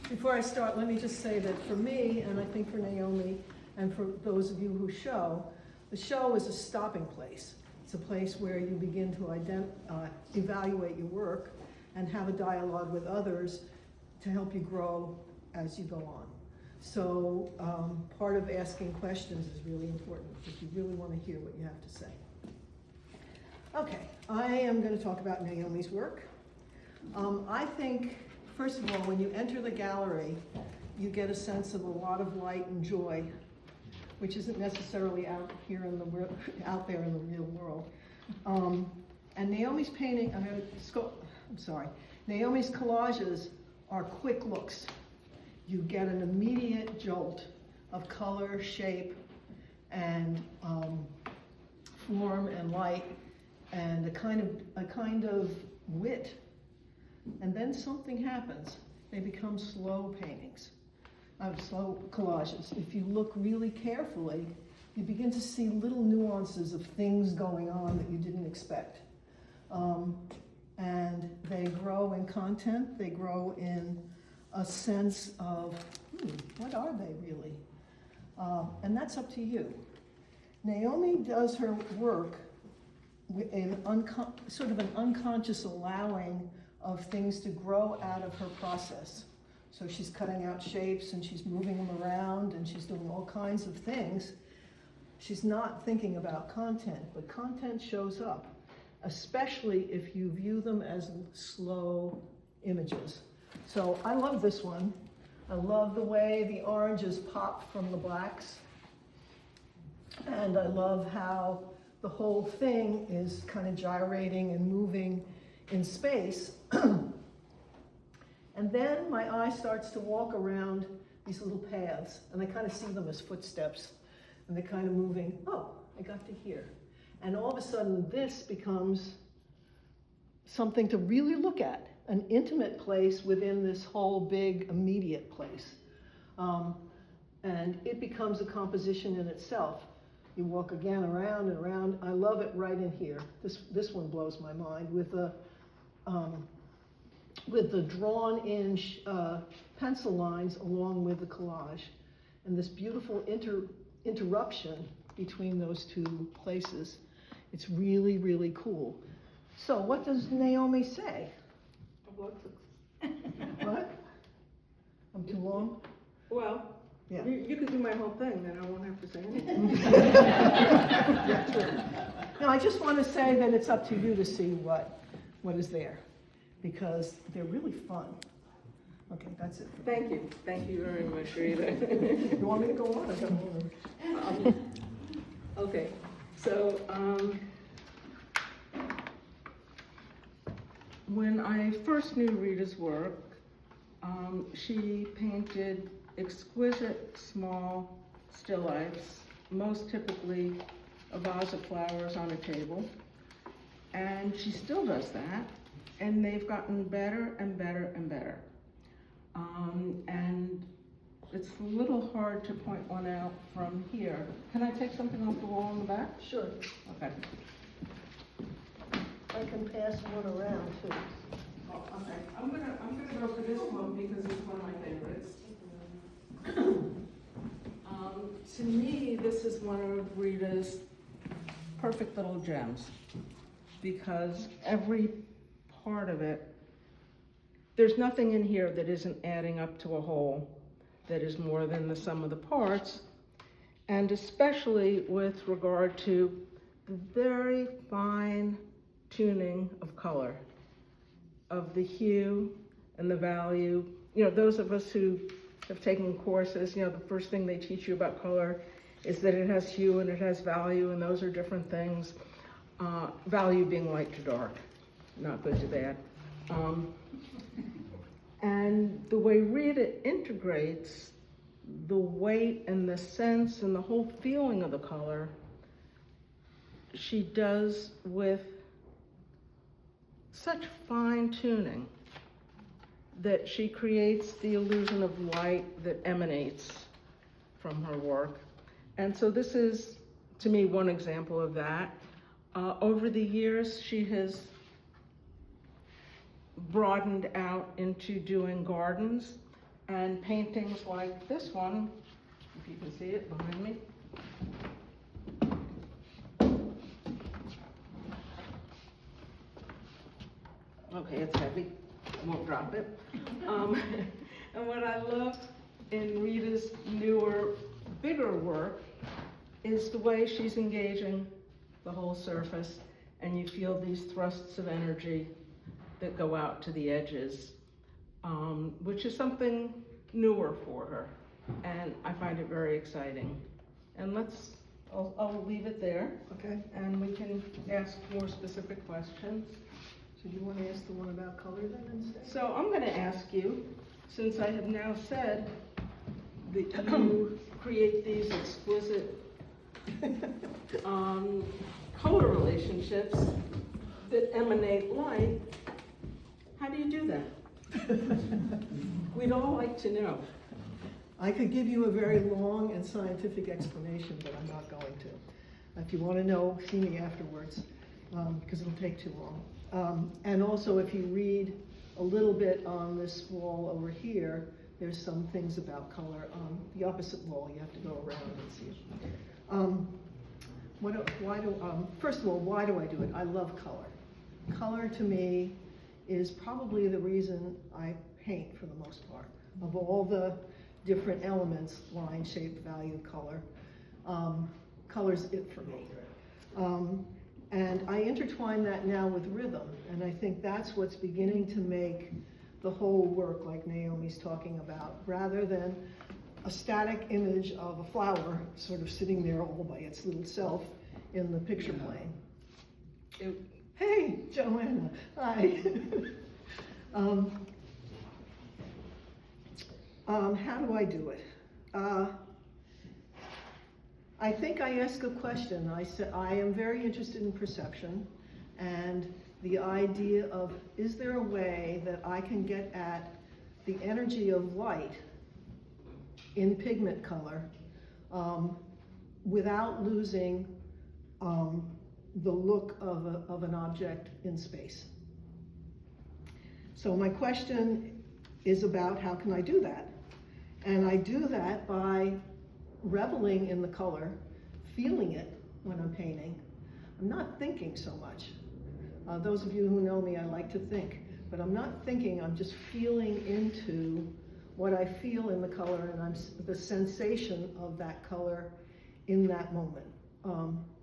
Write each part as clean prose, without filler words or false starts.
Before I start, let me just say that for me, and I think for Naomi, and for those of you who show, the show is a stopping place. It's a place where you begin to evaluate your work and have a dialogue with others to help you grow as you go on. So part of asking questions is really important if you really want to hear what you have to say. Okay, I am going to talk about Naomi's work. I think, first of all, when you enter the gallery, you get a sense of a lot of light and joy, which isn't necessarily out there in the real world. And Naomi's painting, Naomi's collages are quick looks. You get an immediate jolt of color, shape, and form and light, and a kind of wit. And then something happens. They become slow paintings, slow collages. If you look really carefully, you begin to see little nuances of things going on that you didn't expect. And they grow in content, they grow in a sense of, what are they really? And that's up to you. Naomi does her work in sort of an unconscious allowing of things to grow out of her process. So she's cutting out shapes and she's moving them around and she's doing all kinds of things. She's not thinking about content, but content shows up, especially if you view them as slow images. So I love this one. I love the way the oranges pop from the blacks. And I love how the whole thing is kind of gyrating and moving in space. And then my eye starts to walk around these little paths, and I kind of see them as footsteps, and they're kind of moving. Oh, I got to here. And all of a sudden, this becomes something to really look at, an intimate place within this whole big, immediate place. And it becomes a composition in itself. You walk again around and around. I love it right in here. This one blows my mind with the drawn-in pencil lines along with the collage, and this beautiful interruption between those two places. It's really, really cool. So what does Naomi say? What? I'm too long? Well, yeah. You can do my whole thing, then I won't have to say anything. Yeah, true. No, I just want to say that it's up to you to see what is there, because they're really fun. Okay, that's it. Thank you. Thank you very much, Rita. You want me to go on? I don't know. Okay, so when I first knew Rita's work, she painted exquisite small still lifes, most typically a vase of flowers on a table, and she still does that, and they've gotten better and better and better. And it's a little hard to point one out from here. Can I take something off the wall in the back? Sure. Okay. I can pass one around too. Oh, okay. I'm gonna go for this one because it's one of my favorites. To me, this is one of Rita's perfect little gems, because every part of it, there's nothing in here that isn't adding up to a whole that is more than the sum of the parts, and especially with regard to the very fine tuning of color, of the hue and the value. You know, those of us who have taken courses, you know, the first thing they teach you about color is that it has hue and it has value, and those are different things. Value being light to dark, not good to bad. And the way Rita integrates the weight and the sense and the whole feeling of the color, she does with such fine tuning that she creates the illusion of light that emanates from her work. And so this is, to me, one example of that. Over the years, she has broadened out into doing gardens and paintings like this one, if you can see it behind me. Okay, it's heavy, I won't drop it. And what I love in Rita's newer, bigger work is the way she's engaging the whole surface, and you feel these thrusts of energy that go out to the edges, which is something newer for her, and I find it very exciting. And I'll leave it there, Okay, and we can ask more specific questions. so you want to ask the one about color then instead? So I'm gonna ask you, since I have now said that you create these exquisite color relationships that emanate light, how do you do that? We'd all like to know. I could give you a very long and scientific explanation, but I'm not going to. If you want to know, see me afterwards, because it'll take too long. And also, if you read a little bit on this wall over here, there's some things about color. On the opposite wall, you have to go around and see it. First of all, why do I do it? I love color. Color to me is probably the reason I paint for the most part. Of all the different elements, line, shape, value, color, color's it for me. And I intertwine that now with rhythm, and I think that's what's beginning to make the whole work like Naomi's talking about, rather than a static image of a flower sort of sitting there all by its little self in the picture plane. Hey, Joanna, hi. How do I do it? I think I ask a question. I said, I am very interested in perception and the idea of, is there a way that I can get at the energy of light in pigment color without losing the look of an object in space? So my question is about how can I do that? And I do that by reveling in the color, feeling it when I'm painting. I'm not thinking so much. Those of you who know me, I like to think, but I'm not thinking, I'm just feeling into what I feel in the color, and the sensation of that color in that moment,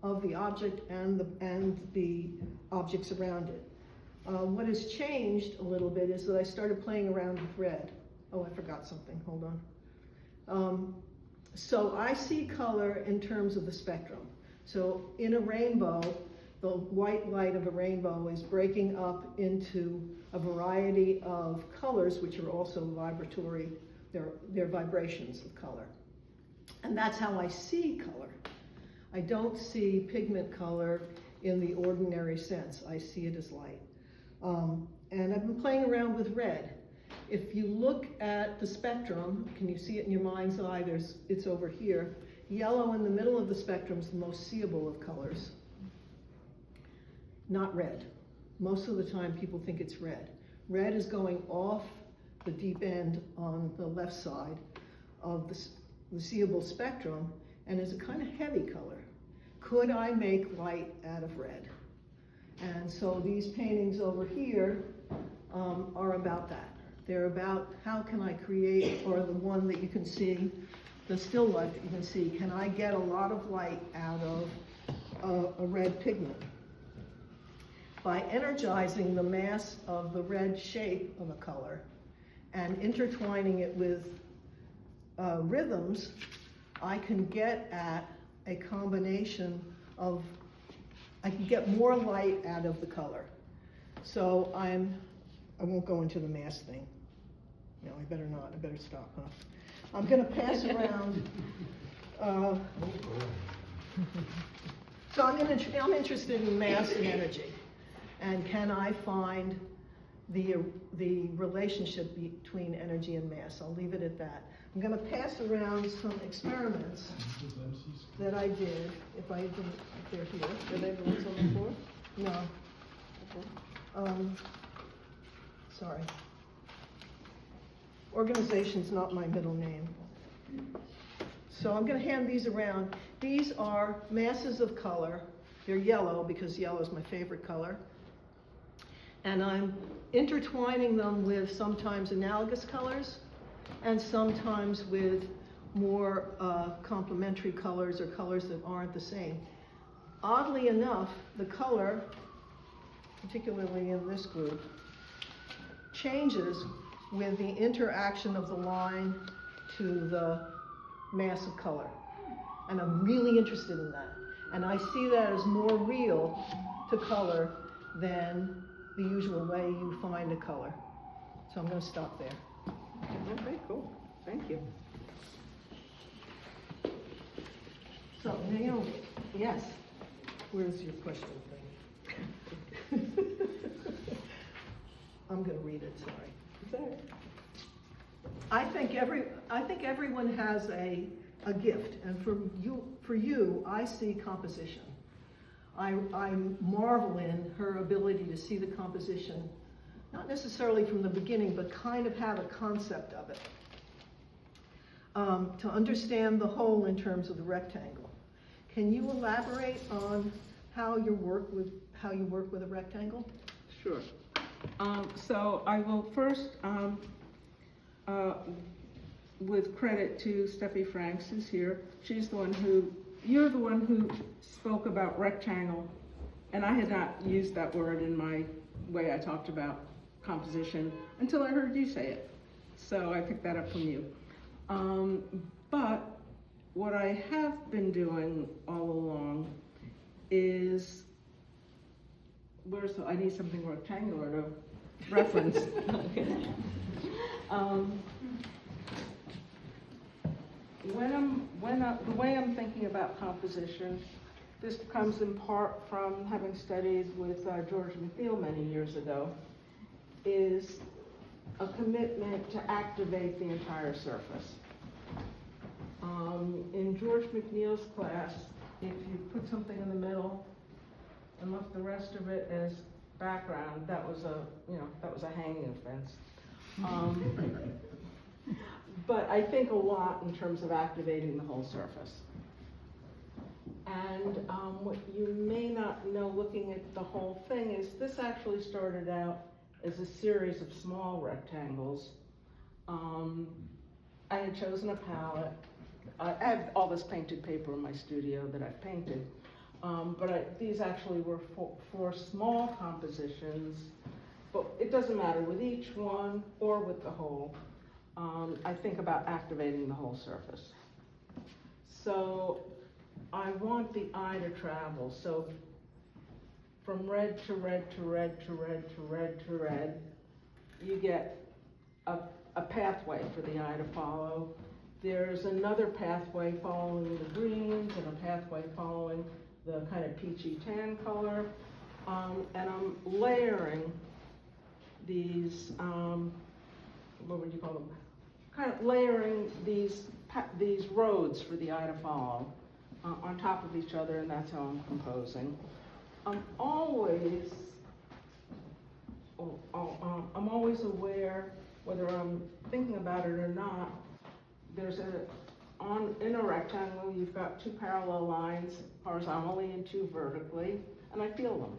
of the object and the objects around it. What has changed a little bit is that I started playing around with red. Oh, I forgot something, hold on. So I see color in terms of the spectrum. So in a rainbow, the white light of a rainbow is breaking up into a variety of colors, which are also vibratory. They're vibrations of color. And that's how I see color. I don't see pigment color in the ordinary sense. I see it as light. And I've been playing around with red. If you look at the spectrum, can you see it in your mind's eye? It's over here. Yellow in the middle of the spectrum is the most seeable of colors, not red. Most of the time people think it's red. Red is going off the deep end on the left side of the seeable spectrum and is a kind of heavy color. Could I make light out of red? And so these paintings over here are about that. They're about how can I create, or the one that you can see, the still life that you can see, can I get a lot of light out of a red pigment? By energizing the mass of the red shape of a color and intertwining it with rhythms, I can get at a combination of, I can get more light out of the color. So I won't go into the mass thing. No, I better not, I better stop, huh? I'm gonna pass around, so I'm interested in mass and energy. And can I find the relationship between energy and mass? I'll leave it at that. I'm gonna pass around some experiments that I did, if they're here. Are they the ones on the floor? No. sorry. Organization's not my middle name. So I'm gonna hand these around. These are masses of color. They're yellow because yellow is my favorite color. And I'm intertwining them with sometimes analogous colors and sometimes with more complementary colors or colors that aren't the same. Oddly enough, the color, particularly in this group, changes with the interaction of the line to the mass of color. And I'm really interested in that. And I see that as more real to color than the usual way you find a color. So I'm going to stop there. Okay, cool. Thank you. So Naomi, Yes. where's your question thing? I'm going to read it, sorry. I think everyone has a gift, and for you, I see composition. I marvel in her ability to see the composition, not necessarily from the beginning, but kind of have a concept of it. To understand the whole in terms of the rectangle. Can you elaborate on how you work with a rectangle? Sure. So I will first, with credit to Steffi Franks, who's here. You're the one who spoke about rectangle, and I had not used that word in my way I talked about composition until I heard you say it. So I picked that up from you. But what I have been doing all along is, I need something rectangular to reference. The way I'm thinking about composition, this comes in part from having studied with George McNeil many years ago, is a commitment to activate the entire surface. In George McNeil's class, if you put something in the middle and left the rest of it as background, that was a hanging offense. But I think a lot in terms of activating the whole surface. And what you may not know looking at the whole thing is this actually started out as a series of small rectangles. I had chosen a palette. I have all this painted paper in my studio that I've painted, but these actually were for small compositions, but it doesn't matter with each one or with the whole. I think about activating the whole surface. So I want the eye to travel. So from red to red to red to red to red to red, you get a pathway for the eye to follow. There's another pathway following the greens and a pathway following the kind of peachy tan color. And I'm layering these, what would you call them? Kind of layering these roads for the eye to follow on top of each other, and that's how I'm composing. I'm always aware, whether I'm thinking about it or not, in a rectangle, you've got two parallel lines horizontally and two vertically, and I feel them.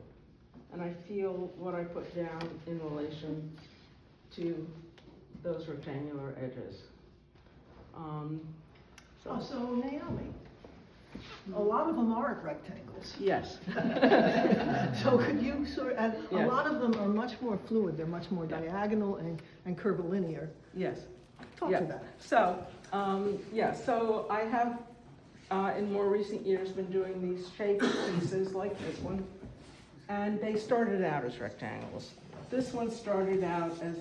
And I feel what I put down in relation to those rectangular edges. So Naomi, a lot of them are rectangles. Yes. So could you and Yes. A lot of them are much more fluid, they're much more diagonal and curvilinear. Yes. Talk to that. So, so I have, in more recent years, been doing these shaped pieces like this one, and they started out as rectangles. This one started out as,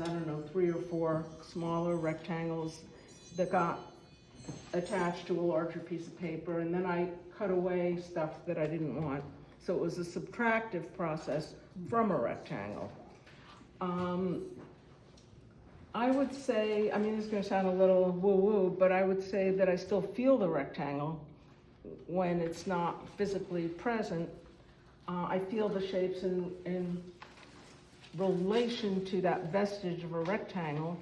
3 or 4 smaller rectangles that got attached to a larger piece of paper, and then I cut away stuff that I didn't want. So it was a subtractive process from a rectangle. I would say, this is going to sound a little woo-woo, but I would say that I still feel the rectangle when it's not physically present. I feel the shapes in relation to that vestige of a rectangle.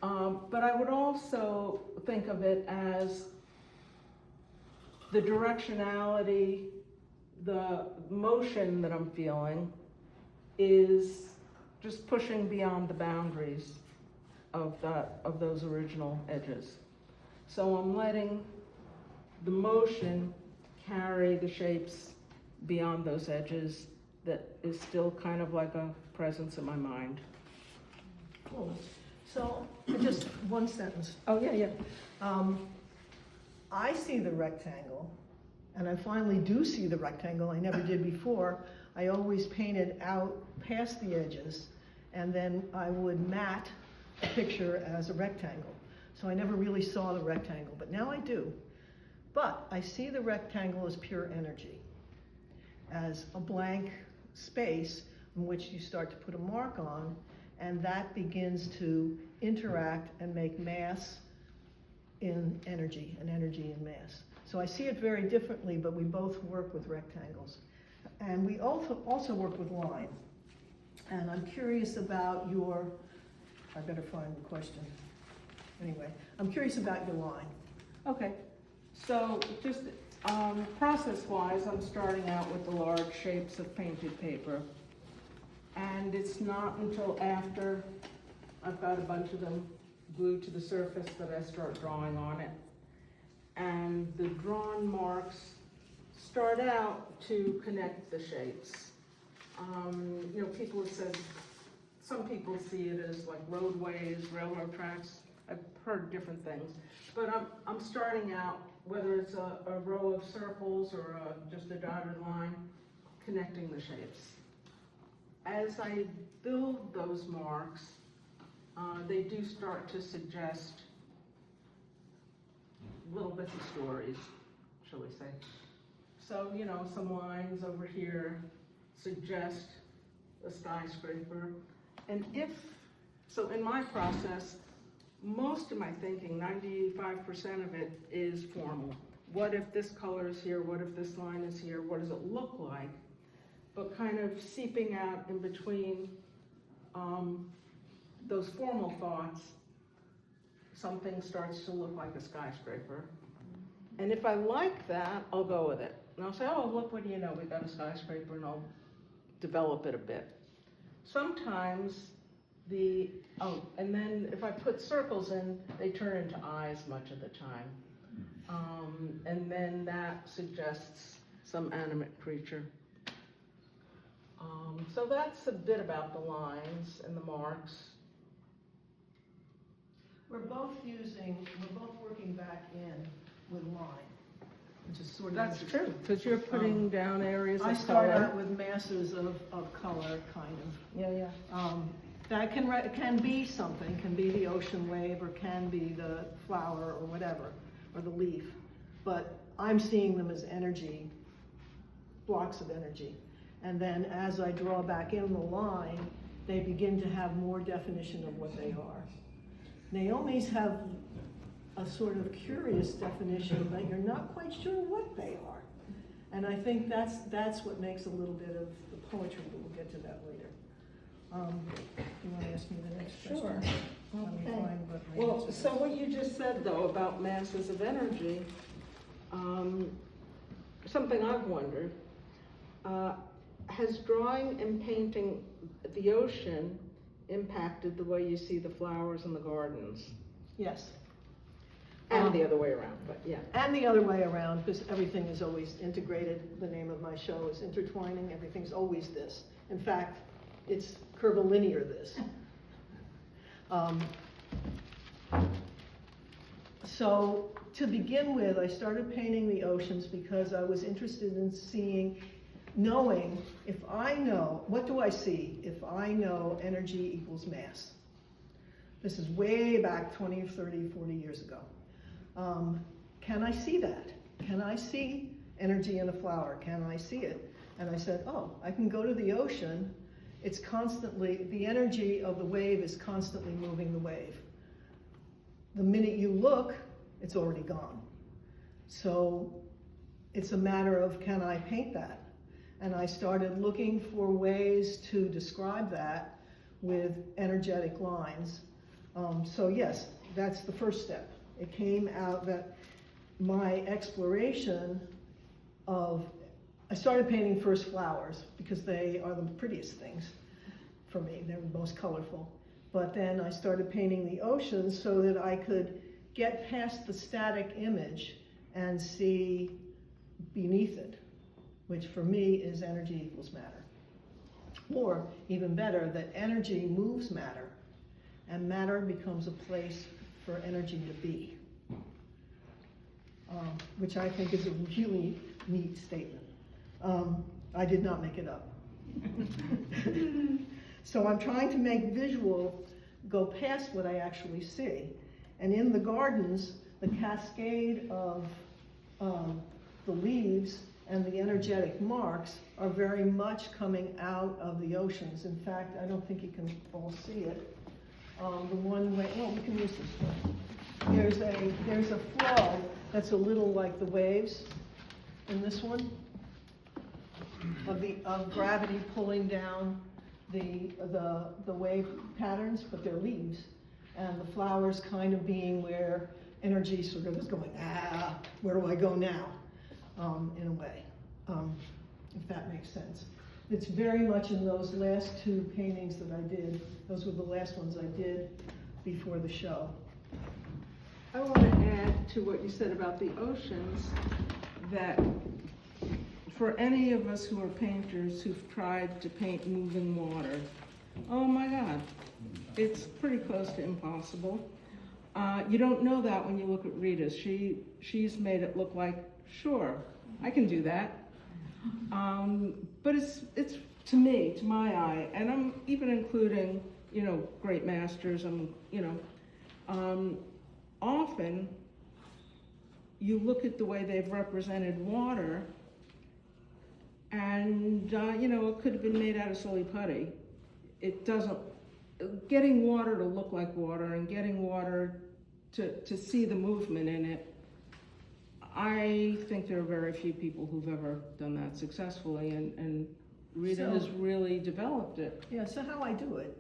But I would also think of it as the directionality, the motion that I'm feeling is just pushing beyond the boundaries of those original edges. So I'm letting the motion carry the shapes beyond those edges that is still kind of like a presence in my mind. Cool. So, just one sentence. Oh, yeah. I see the rectangle, and I finally do see the rectangle. I never did before. I always painted out past the edges, and then I would mat a picture as a rectangle. So I never really saw the rectangle, but now I do. But I see the rectangle as pure energy, as a blank space in which you start to put a mark on, and that begins to interact and make mass in energy, and energy in mass. So I see it very differently, but we both work with rectangles. And we also work with line. And I'm curious about I better find the question. Anyway, I'm curious about your line. Okay, so just process-wise, I'm starting out with the large shapes of painted paper. And it's not until after I've got a bunch of them glued to the surface that I start drawing on it. And the drawn marks start out to connect the shapes. People have said, some people see it as like roadways, railroad tracks. I've heard different things. But I'm starting out, whether it's a row of circles or just a dotted line, connecting the shapes. As I build those marks, they do start to suggest little bits of stories, shall we say. So, some lines over here suggest a skyscraper. And so in my process, most of my thinking, 95% of it is formal. What if this color is here? What if this line is here? What does it look like? But kind of seeping out in between those formal thoughts, something starts to look like a skyscraper. And if I like that, I'll go with it. And I'll say, oh, look, what do you know? We've got a skyscraper, and I'll develop it a bit. Sometimes and then if I put circles in, they turn into eyes much of the time. And then that suggests some animate creature. So that's a bit about the lines and the marks. We're both working back in with line, which is sort of That's interesting. true, because you're putting down areas I of start color. out with masses of color, kind of. Yeah. That can be something, can be the ocean wave, or can be the flower, or whatever, or the leaf. But I'm seeing them as energy, blocks of energy. And then as I draw back in the line, they begin to have more definition of what they are. Naomi's have a sort of curious definition, but you're not quite sure what they are. And I think that's what makes a little bit of the poetry, but we'll get to that later. You want to ask me the next question? Sure. Let me Okay. find what my Well, answer so is. what you just said, though, about masses of energy, something I've wondered, has drawing and painting the ocean impacted the way you see the flowers in the gardens? Yes. And the other way around, but yeah. And the other way around, because everything is always integrated. The name of my show is Intertwining. Everything's always this. In fact, it's curvilinear this. So to begin with, I started painting the oceans because I was interested in knowing if I know, what do I see if I know energy equals mass? This is way back 20, 30, 40 years ago. Can I see that? Can I see energy in a flower? Can I see it? And I said, oh, I can go to the ocean. It's constantly, the energy of the wave is constantly moving the wave. The minute you look, it's already gone. So it's a matter of, can I paint that? And I started looking for ways to describe that with energetic lines. So yes, that's the first step. It came out that my exploration I started painting first flowers because they are the prettiest things for me. They're the most colorful. But then I started painting the oceans so that I could get past the static image and see beneath it, which for me is energy equals matter. Or even better, that energy moves matter, and matter becomes a place for energy to be, which I think is a really neat statement. I did not make it up. So I'm trying to make visual go past what I actually see. And in the gardens, the cascade of the leaves and the energetic marks are very much coming out of the oceans. In fact, I don't think you can all see it. The one way, well, we can use this one. There's a flow that's a little like the waves in this one, of gravity pulling down the wave patterns, but they're leaves, and the flowers kind of being where energy sort of is going, where do I go now, in a way, if that makes sense. It's very much in those last two paintings that I did. Those were the last ones I did before the show. I want to add to what you said about the oceans, that for any of us who are painters who've tried to paint moving water, oh my God, it's pretty close to impossible. You don't know that when you look at Rita's. She's made it look like, sure, I can do that. But it's to me, to my eye, and I'm even including, great masters, often you look at the way they've represented water, and it could have been made out of silly putty. It doesn't, getting water to look like water and getting water to see the movement in it, I think there are very few people who've ever done that successfully, and Rita has really developed it. Yeah, so how I do it.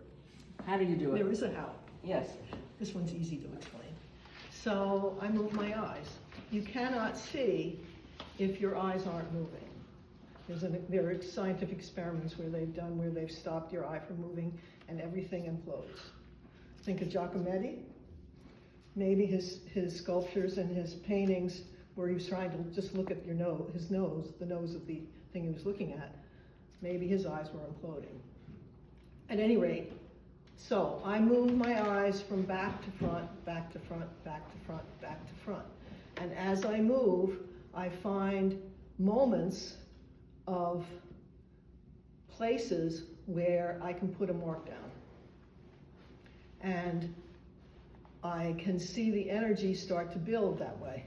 How do you do it? There is a how. Yes. This one's easy to explain. So I move my eyes. You cannot see if your eyes aren't moving. There are scientific experiments where they've stopped your eye from moving and everything implodes. Think of Giacometti. Maybe his sculptures and his paintings where he was trying to just look at his nose, the nose of the thing he was looking at. Maybe his eyes were imploding. At any rate, so I move my eyes from back to front, back to front, back to front, back to front. And as I move, I find moments of places where I can put a mark down. And I can see the energy start to build that way.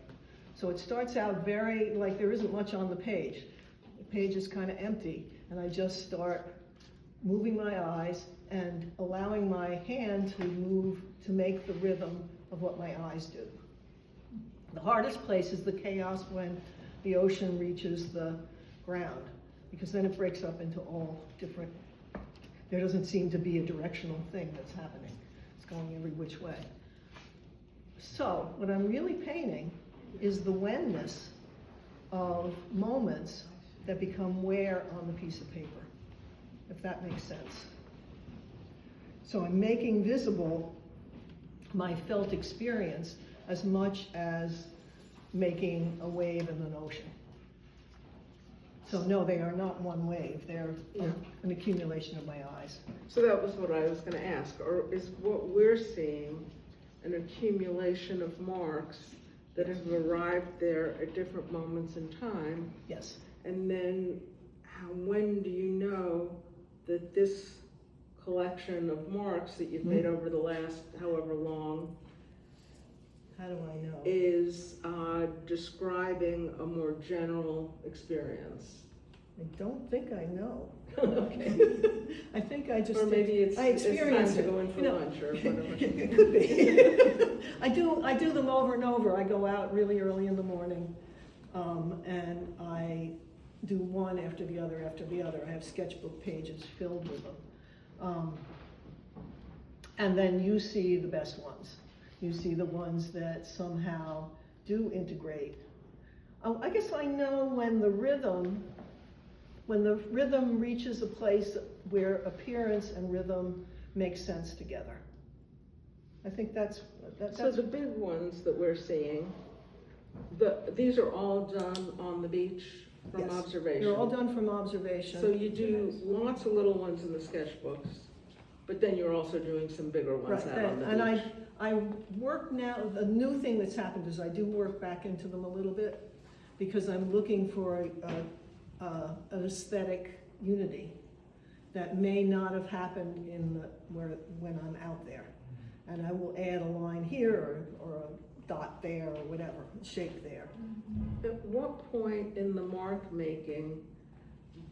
So it starts out very, like there isn't much on the page. The page is kind of empty, and I just start moving my eyes and allowing my hand to move to make the rhythm of what my eyes do. The hardest place is the chaos when the ocean reaches the ground, because then it breaks up into all different, there doesn't seem to be a directional thing that's happening. It's going every which way. So what I'm really painting is the wenness of moments that become where on the piece of paper, if that makes sense. So I'm making visible my felt experience as much as making a wave in an ocean. So no, they are not one wave. They're an accumulation of my eyes. So that was what I was going to ask. Or is what we're seeing an accumulation of marks that have arrived there at different moments in time? Yes. And then when do you know that this collection of marks that you've made over the last however long How do I know? is describing a more general experience? I don't think I know. Okay. I think I just Or maybe I experience it's time it. to go in for lunch or whatever. It could be. I do them over and over. I go out really early in the morning, and I do one after the other after the other. I have sketchbook pages filled with them. And then you see the best ones. You see the ones that somehow do integrate. I guess I know when the rhythm reaches a place where appearance and rhythm make sense together. I think that's So the big ones that we're seeing, these are all done on the beach from yes, observation? They're all done from observation. So you do lots of little ones in the sketchbooks, but then you're also doing some bigger ones Right, out on the beach. and I work now, the new thing that's happened is I do work back into them a little bit because I'm looking for an aesthetic unity that may not have happened when I'm out there. And I will add a line here or a dot there or whatever, shape there. At what point in the mark making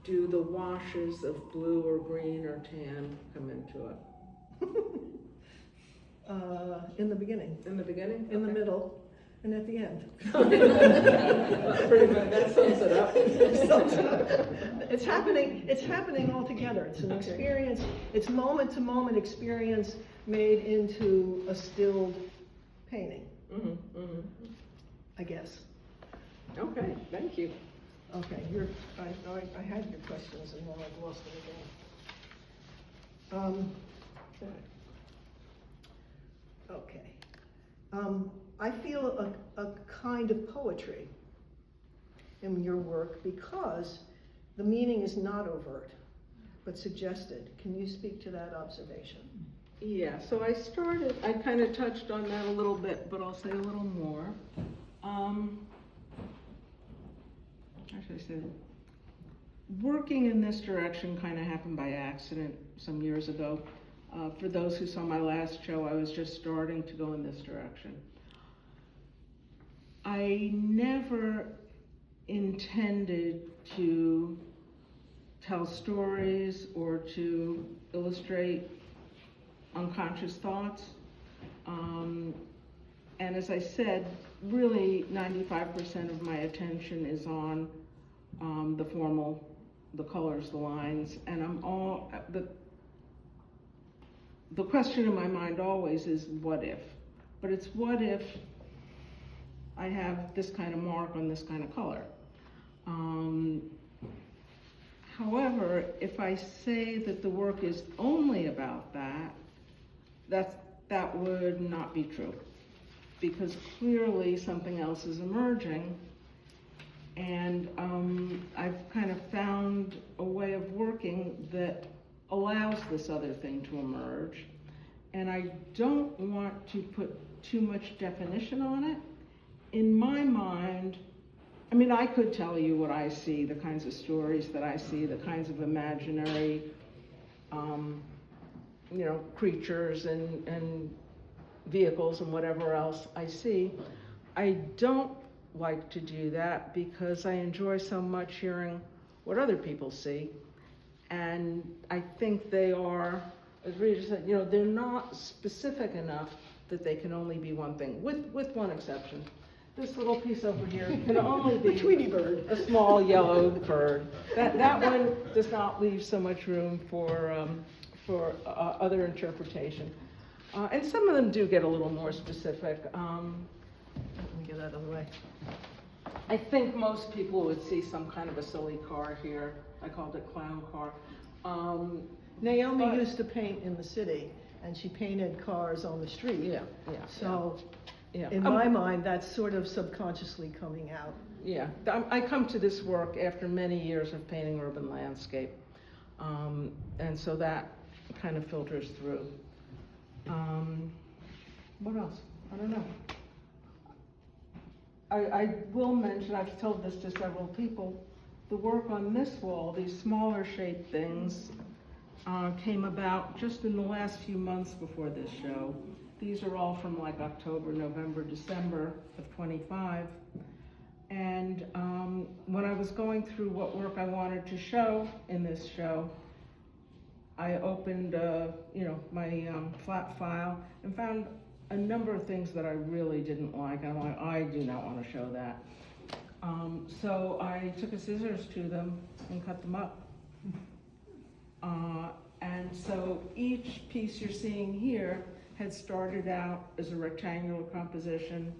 do the washes of blue or green or tan come into it? In the beginning, In the beginning? in the middle, and at the end. Pretty much, that sums it up. It's happening all together. It's an experience, it's moment to moment experience made into a stilled painting, I guess. Okay, thank you. Okay, I had your questions and now I've lost them again. Okay. I feel a kind of poetry in your work because the meaning is not overt, but suggested. Can you speak to that observation? Yeah, so I kind of touched on that a little bit, but I'll say a little more. Actually, I said, working in this direction kind of happened by accident some years ago. For those who saw my last show, I was just starting to go in this direction. I never intended to tell stories or to illustrate unconscious thoughts. And as I said, really 95% of my attention is on the formal, the colors, the lines, and the question in my mind always is what if? But it's what if I have this kind of mark on this kind of color? However, if I say that the work is only about that, that would not be true, because clearly something else is emerging, and I've kind of found a way of working that allows this other thing to emerge, and I don't want to put too much definition on it. In my mind, I mean, I could tell you what I see, the kinds of stories that I see, the kinds of imaginary, creatures and vehicles and whatever else I see. I don't like to do that because I enjoy so much hearing what other people see. And I think they are, as Rita said, they're not specific enough that they can only be one thing, with one exception. This little piece over here can only be a Tweety bird, a small yellow bird. That one does not leave so much room for other interpretation. And some of them do get a little more specific. Let me get out of the way. I think most people would see some kind of a silly car here. I called it clown car. Naomi used to paint in the city, and she painted cars on the street. Yeah. So, yeah. In my mind, that's sort of subconsciously coming out. Yeah, I come to this work after many years of painting urban landscape, and so that kind of filters through. What else? I don't know. I will mention, I've told this to several people, the work on this wall, these smaller shaped things, came about just in the last few months before this show. These are all from like October, November, December of 25. And when I was going through what work I wanted to show in this show, I opened my flat file and found a number of things that I really didn't like. I'm like, I do not want to show that. So I took a scissors to them and cut them up. And so each piece you're seeing here had started out as a rectangular composition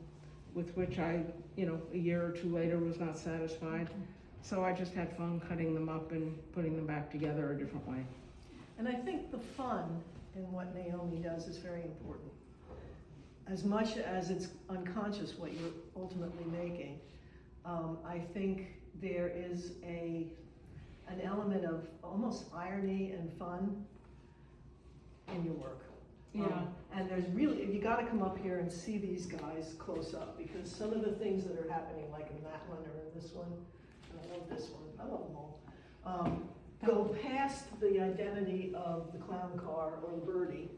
with which I, a year or two later was not satisfied. So I just had fun cutting them up and putting them back together a different way. And I think the fun in what Naomi does is very important. As much as it's unconscious what you're ultimately making, I think there is an element of almost irony and fun in your work. Yeah. And there's really, you gotta come up here and see these guys close up, because some of the things that are happening, like in that one or in this one, and I love this one, I love them all, go past the identity of the clown car or the birdie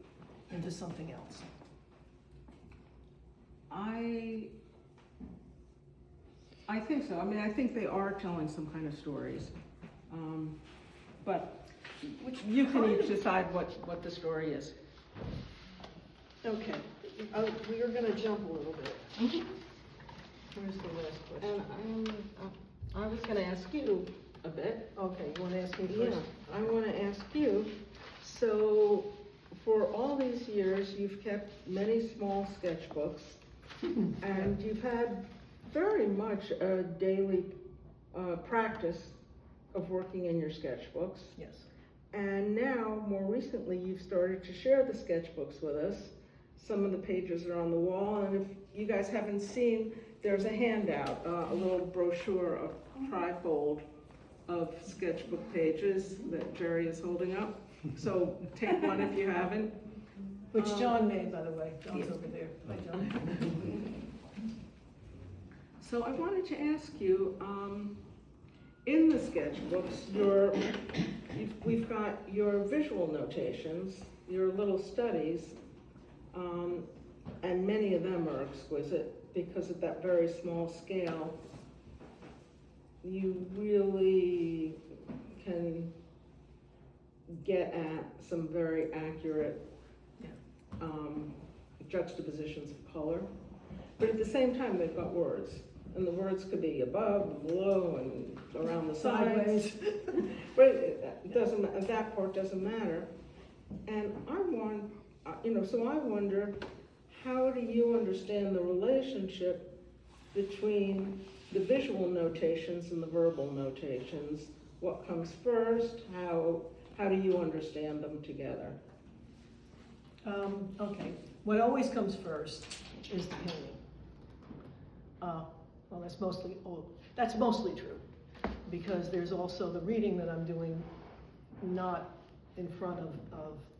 into something else. I think so. I mean, I think they are telling some kind of stories. But you can each decide what the story is. Okay, we are gonna jump a little bit. Mm-hmm. Where's the last question? And I was gonna ask you a bit. Okay, you wanna ask me Yeah, first? I wanna ask you, so for all these years, you've kept many small sketchbooks, and you've had very much a daily practice of working in your sketchbooks. Yes. And now, more recently, you've started to share the sketchbooks with us. Some of the pages are on the wall, and if you guys haven't seen, there's a handout, a little brochure, a trifold of sketchbook pages that Jerry is holding up. So take one if you haven't. Which John made, by the way. John's yeah. over there. Hi, John. So I wanted to ask you, in the sketchbooks, we've got your visual notations, your little studies, and many of them are exquisite because at that very small scale, you really can get at some very accurate juxtapositions of color. But at the same time, they've got words. And the words could be above and below and around the sides. Sideways. But it doesn't, that part doesn't matter. And so I wonder, how do you understand the relationship between the visual notations and the verbal notations? What comes first? How do you understand them together? Okay, what always comes first is the painting. Well, that's mostly true, because there's also the reading that I'm doing not in front of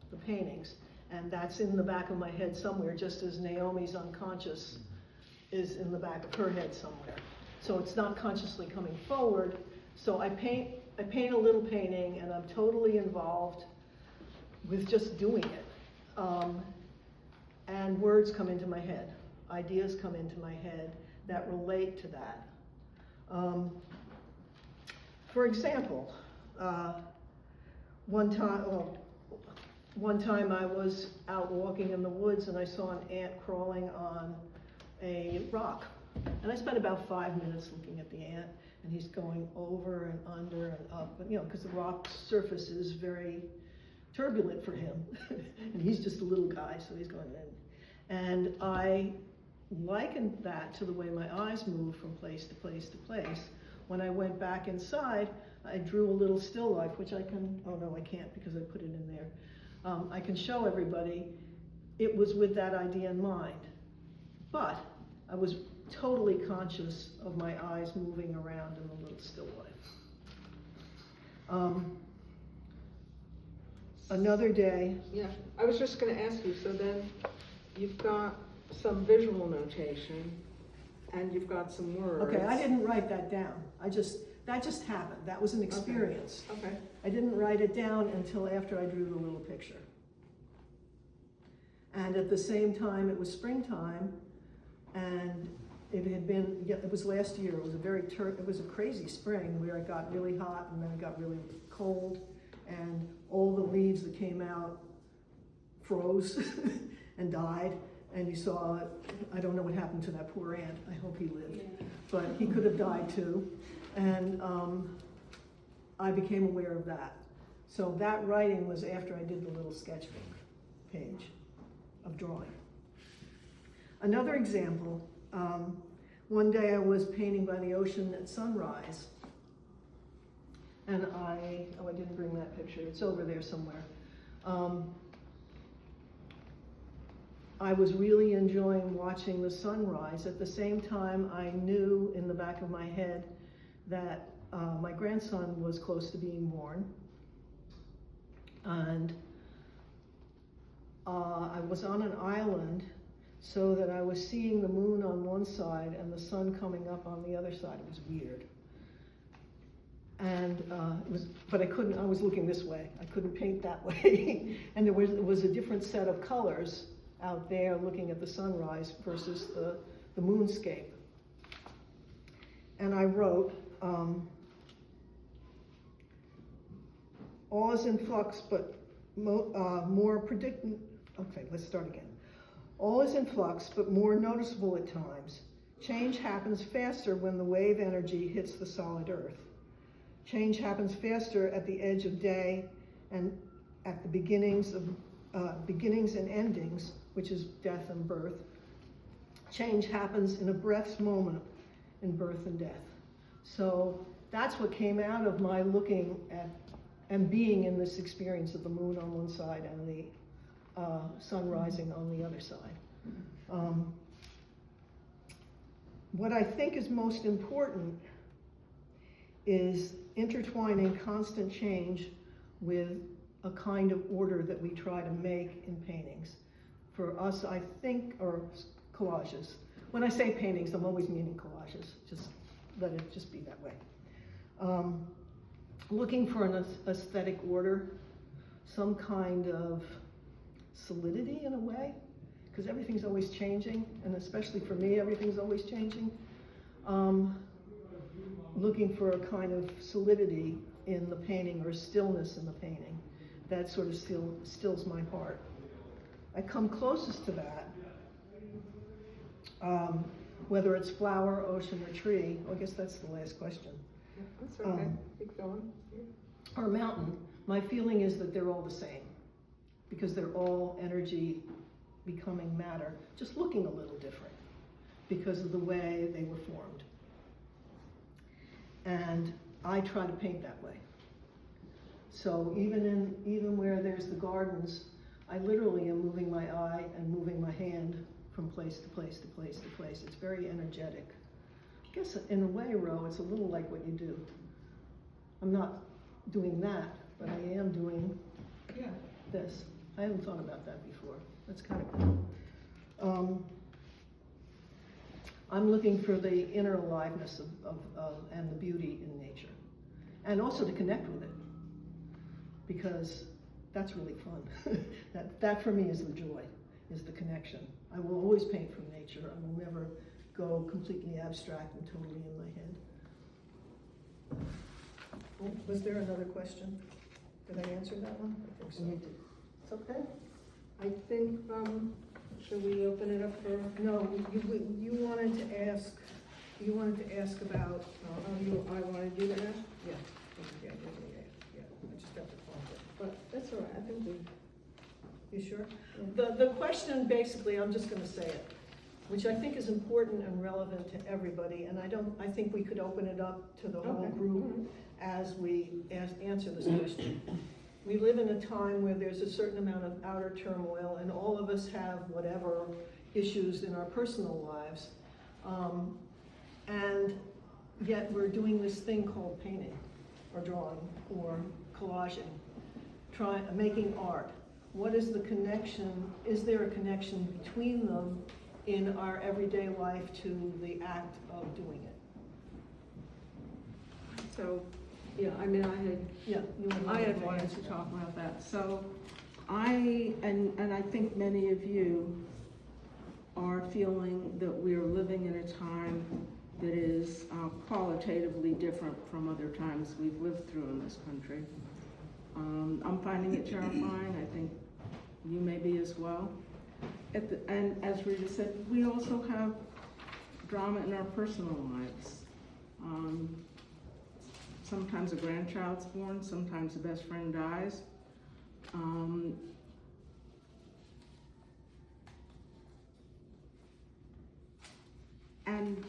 the paintings, and that's in the back of my head somewhere, just as Naomi's unconscious is in the back of her head somewhere. So it's not consciously coming forward. So I paint a little painting, and I'm totally involved with just doing it. And words come into my head, ideas come into my head that relate to that. For example, one time I was out walking in the woods and I saw an ant crawling on a rock. And I spent about 5 minutes looking at the ant, and he's going over and under and up, because the rock surface is very turbulent for him. And he's just a little guy, so he's going in. And I likened that to the way my eyes move from place to place to place. When I went back inside, I drew a little still life, which I can, oh no, I can't because I put it in there. I can show everybody it was with that idea in mind. But I was totally conscious of my eyes moving around in the little still life. Another day. Yeah, I was just gonna ask you, so then you've got some visual notation and you've got some words. Okay, I didn't write that down. That just happened. That was an experience. Okay. I didn't write it down until after I drew the little picture. And at the same time, it was springtime, and it was last year. It was it was a crazy spring where it got really hot and then it got really cold, and all the leaves that came out froze and died. And you saw, I don't know what happened to that poor ant, I hope he lived, but he could have died too. And I became aware of that. So that writing was after I did the little sketchbook page of drawing. Another example, one day I was painting by the ocean at sunrise, and I didn't bring that picture, it's over there somewhere. I was really enjoying watching the sunrise. At the same time, I knew in the back of my head that my grandson was close to being born. And I was on an island so that I was seeing the moon on one side and the sun coming up on the other side. It was weird. And but I was looking this way. I couldn't paint that way. And it was a different set of colors out there looking at the sunrise versus the moonscape. And I wrote, all is in flux, but more predictable. Okay, let's start again. All is in flux, but more noticeable at times. Change happens faster when the wave energy hits the solid earth. Change happens faster at the edge of day and at the beginnings and endings, which is death and birth. Change happens in a breath's moment in birth and death. So that's what came out of my looking at and being in this experience of the moon on one side and the sun rising on the other side. What I think is most important is intertwining constant change with a kind of order that we try to make in paintings. For us, I think, or collages. When I say paintings, I'm always meaning collages. Just let it just be that way. Looking for an aesthetic order, some kind of solidity in a way, because everything's always changing, and especially for me, everything's always changing. Looking for a kind of solidity in the painting or stillness in the painting. That sort of stills my heart. I come closest to that, whether it's flower, ocean, or tree. Well, I guess that's the last question. That's okay, keep going. Or mountain. My feeling is that they're all the same, because they're all energy becoming matter, just looking a little different because of the way they were formed. And I try to paint that way. So even where there's the gardens, I literally am moving my eye and moving my hand from place to place to place to place. It's very energetic. I guess in a way, Ro, it's a little like what you do. I'm not doing that, but I am doing this. I haven't thought about that before. That's kind of cool. I'm looking for the inner aliveness and the beauty in nature, and also to connect with it, because that's really fun. that for me is the joy, is the connection. I will always paint from nature. I will never go completely abstract and totally in my head. Oh, was there another question? Did I answer that one? I think so. You did. It's okay. I think, should we open it up for? No, you wanted to ask. You wanted to ask about. I wanted you to ask? Yeah. Yeah. I just have to find it. But that's all right, I think we. You sure? Yeah. The question basically, I'm just going to say it, which I think is important and relevant to everybody, and I think we could open it up to the whole Okay. group as we answer this question. We live in a time where there's a certain amount of outer turmoil, and all of us have whatever issues in our personal lives, and yet we're doing this thing called painting, or drawing, or collaging, making art. What is the connection? Is there a connection between them in our everyday life to the act of doing it? So, yeah, I mean, I had wanted to talk about that. So and I think many of you are feeling that we're living in a time that is qualitatively different from other times we've lived through in this country. I'm finding it terrifying. I think you may be as well. and as Rita said, we also have drama in our personal lives. Sometimes a grandchild's born, sometimes a best friend dies. And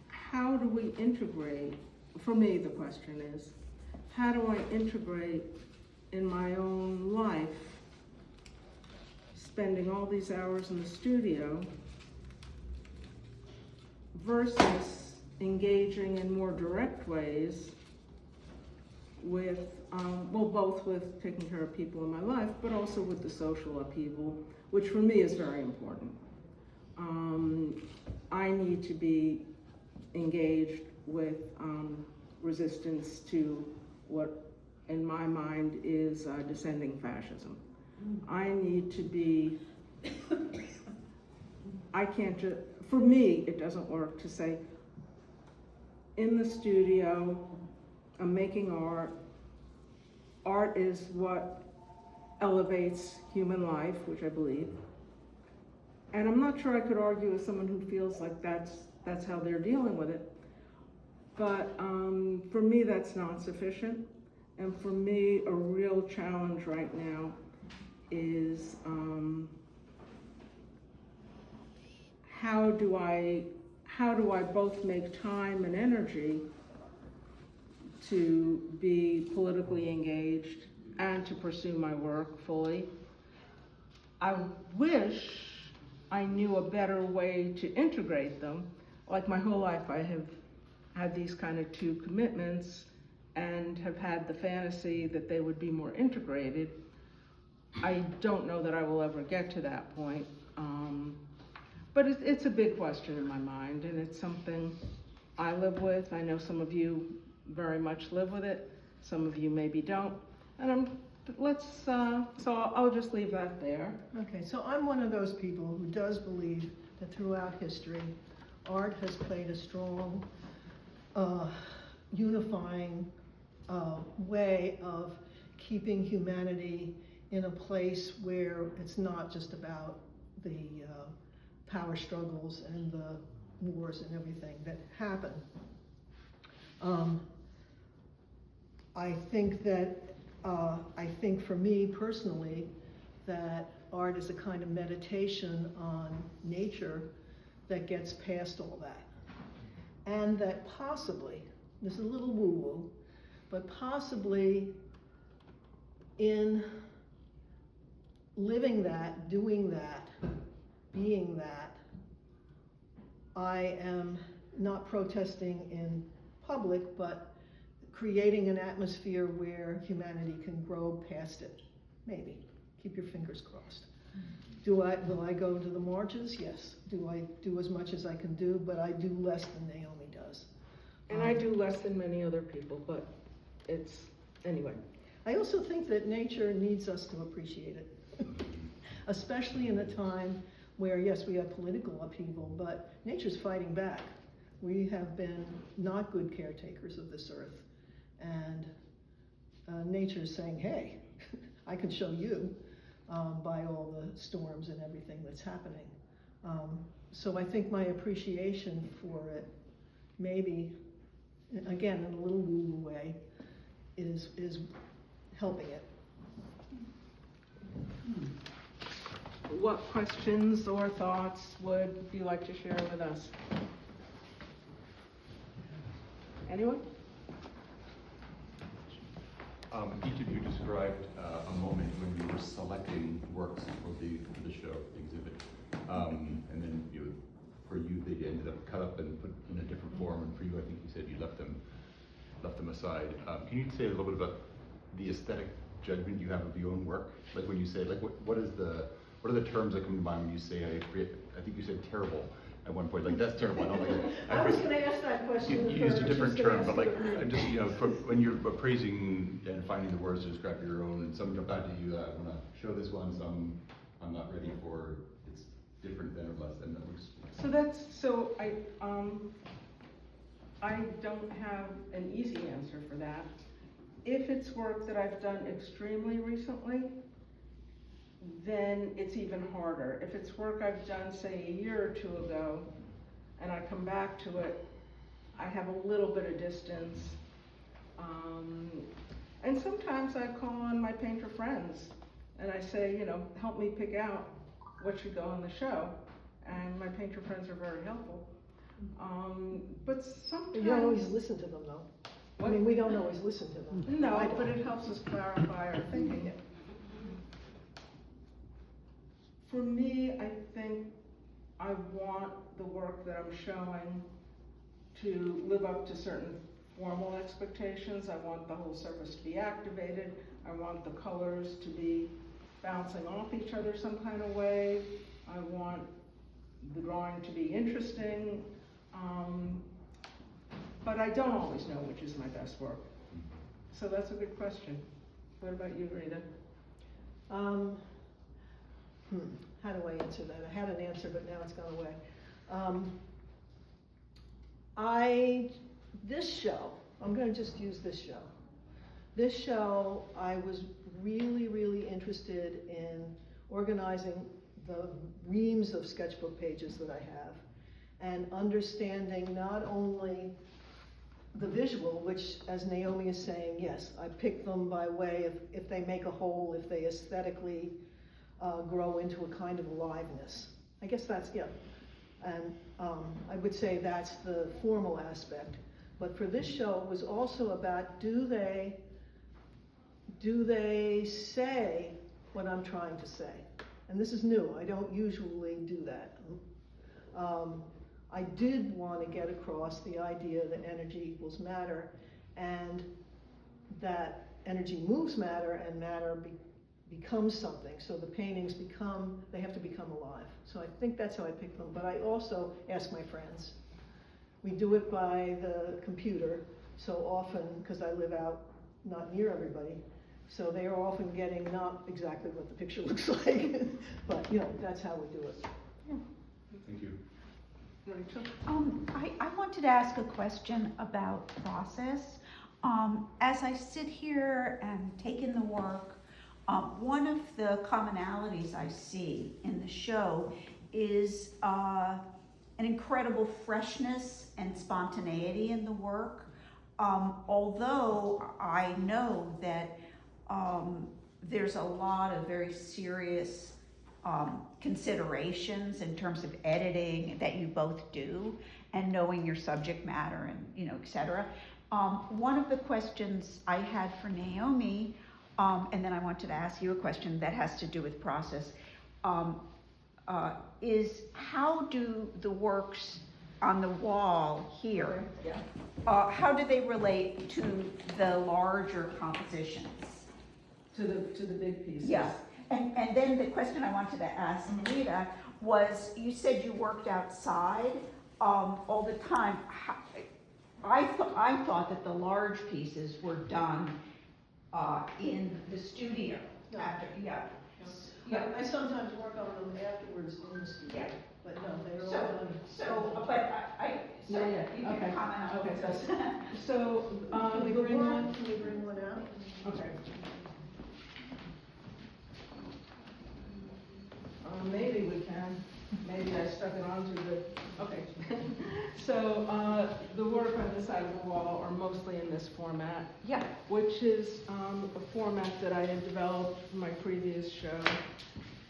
how do we integrate? For me, the question is, how do I integrate in my own life spending all these hours in the studio versus engaging in more direct ways with, both with taking care of people in my life, but also with the social upheaval, which for me is very important. I need to be engaged with resistance to what, in my mind, is descending fascism. I need to be, I can't just, for me, it doesn't work to say, in the studio, I'm making art. Art is what elevates human life, which I believe. And I'm not sure I could argue with someone who feels like that's how they're dealing with it. But for me, that's not sufficient. And for me, a real challenge right now is how do I both make time and energy to be politically engaged and to pursue my work fully. I wish I knew a better way to integrate them. Like my whole life, I have had these kind of two commitments and have had the fantasy that they would be more integrated. I don't know that I will ever get to that point. But it's a big question in my mind, and it's something I live with. I know some of you very much live with it. Some of you maybe don't. And so I'll just leave that there. Okay, so I'm one of those people who does believe that throughout history, art has played a strong, unifying way of keeping humanity in a place where it's not just about the power struggles and the wars and everything that happen. I think for me personally, that art is a kind of meditation on nature that gets past all that. And that possibly, this is a little woo-woo, but possibly in living that, doing that, being that, I am not protesting in public, but creating an atmosphere where humanity can grow past it. Maybe. Keep your fingers crossed. Will I go to the marches? Yes. Do I do as much as I can do? But I do less than Naomi does. And I do less than many other people, but it's, anyway. I also think that nature needs us to appreciate it. Especially in a time where, yes, we have political upheaval, but nature's fighting back. We have been not good caretakers of this earth. And nature's saying, hey, I can show you by all the storms and everything that's happening. So I think my appreciation for it, maybe, again, in a little woo-woo way, is helping it. What questions or thoughts would you like to share with us? Anyone? Each of you described a moment when you were selecting works for the show, the exhibit, and then for you they ended up cut up and put in a different form, and for you I think you said you left them aside. Can you say a little bit about the aesthetic judgment you have of your own work? Like when you say, like what are the terms that come to mind when you say, I think you said terrible at one point, like that's terrible, I don't like it. I was going to ask that question. You used a different term, but like, I'm just, when you're appraising and finding the words to describe your own, and some jump out to you, I want to show this one, some I'm not ready for, it's different than or less than others. So I don't have an easy answer for that. If it's work that I've done extremely recently, then it's even harder. If it's work I've done, say, a year or two ago, and I come back to it, I have a little bit of distance. And sometimes I call on my painter friends, and I say, you know, help me pick out what should go on the show. And my painter friends are very helpful. But sometimes... You don't always listen to them, though. I mean, we don't always listen to them. No, I don't. but it helps us clarify our thinking. For me, I think I want the work that I'm showing to live up to certain formal expectations. I want the whole surface to be activated. I want the colors to be bouncing off each other some kind of way. I want the drawing to be interesting. But I don't always know which is my best work. So that's a good question. What about you, Rita? How do I answer that? I had an answer, but now it's gone away. This show, I'm gonna just use this show. This show, I was really, really interested in organizing the reams of sketchbook pages that I have and understanding not only the visual, which, as Naomi is saying, yes, I pick them by way of if they make a whole, if they aesthetically grow into a kind of aliveness. I guess that's, yeah. And I would say that's the formal aspect. But for this show, it was also about, do they say what I'm trying to say? And this is new, I don't usually do that. I did want to get across the idea that energy equals matter, and that energy moves matter, and matter becomes something. So the paintings they have to become alive. So I think that's how I pick them, but I also ask my friends. We do it by the computer so often, because I live out not near everybody, so they are often getting not exactly what the picture looks like, but you know, that's how we do it. Yeah. Thank you. Rachel? I wanted to ask a question about process. As I sit here and take in the work, one of the commonalities I see in the show is an incredible freshness and spontaneity in the work. Although I know that there's a lot of very serious considerations in terms of editing that you both do, and knowing your subject matter, and you know, etc. One of the questions I had for Naomi, and then I wanted to ask you a question that has to do with process, is how do the works on the wall here, how do they relate to the larger compositions? To the big pieces. Yeah. And then the question I wanted to ask Rita was, you said you worked outside all the time. I thought that the large pieces were done in the studio. No. After, yeah. I sometimes work on them afterwards in the studio, Yeah. but no, they're all done. So, but so Yeah. you can Okay. comment on Okay. this. So, Can we the bring work, one? Can we bring one out? okay. Maybe we can. Maybe I stuck it on too good. Okay. So the work on this side of the wall are mostly in this format, Yeah. which is a format that I had developed for my previous show.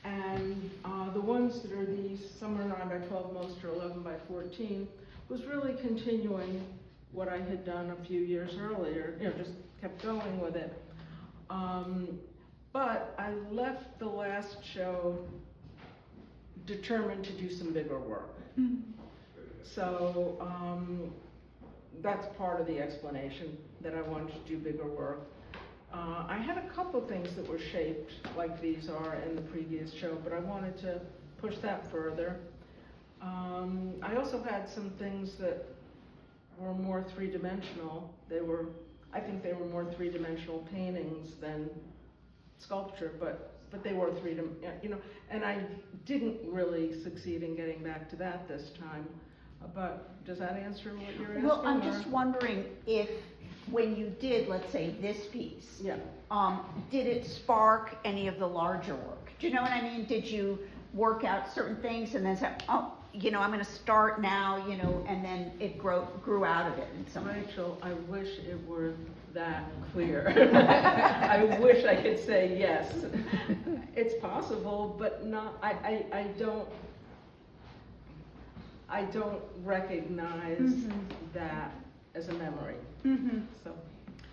And the ones that are these, some are 9 by 12, most are 11 by 14, was really continuing what I had done a few years earlier, you know, just kept going with it. But I left the last show determined to do some bigger work. So that's part of the explanation, that I wanted to do bigger work. I had a couple things that were shaped like these are in the previous show, but I wanted to push that further. I also had some things that were more three-dimensional. I think they were more three-dimensional paintings than sculpture, but they were three-dimensional, you know, and I didn't really succeed in getting back to that this time. But does that answer what you're asking? Well, I'm or- just wondering if, when you did, let's say, this piece, Yeah. did it spark any of the larger work? Do you know what I mean? Did you work out certain things and then say, oh, you know, I'm gonna start now, you know, and then it grew out of it in some way? Rachel, I wish it were that clear. I wish I could say yes. It's possible, but not, I don't recognize that as a memory, Mm-hmm. so.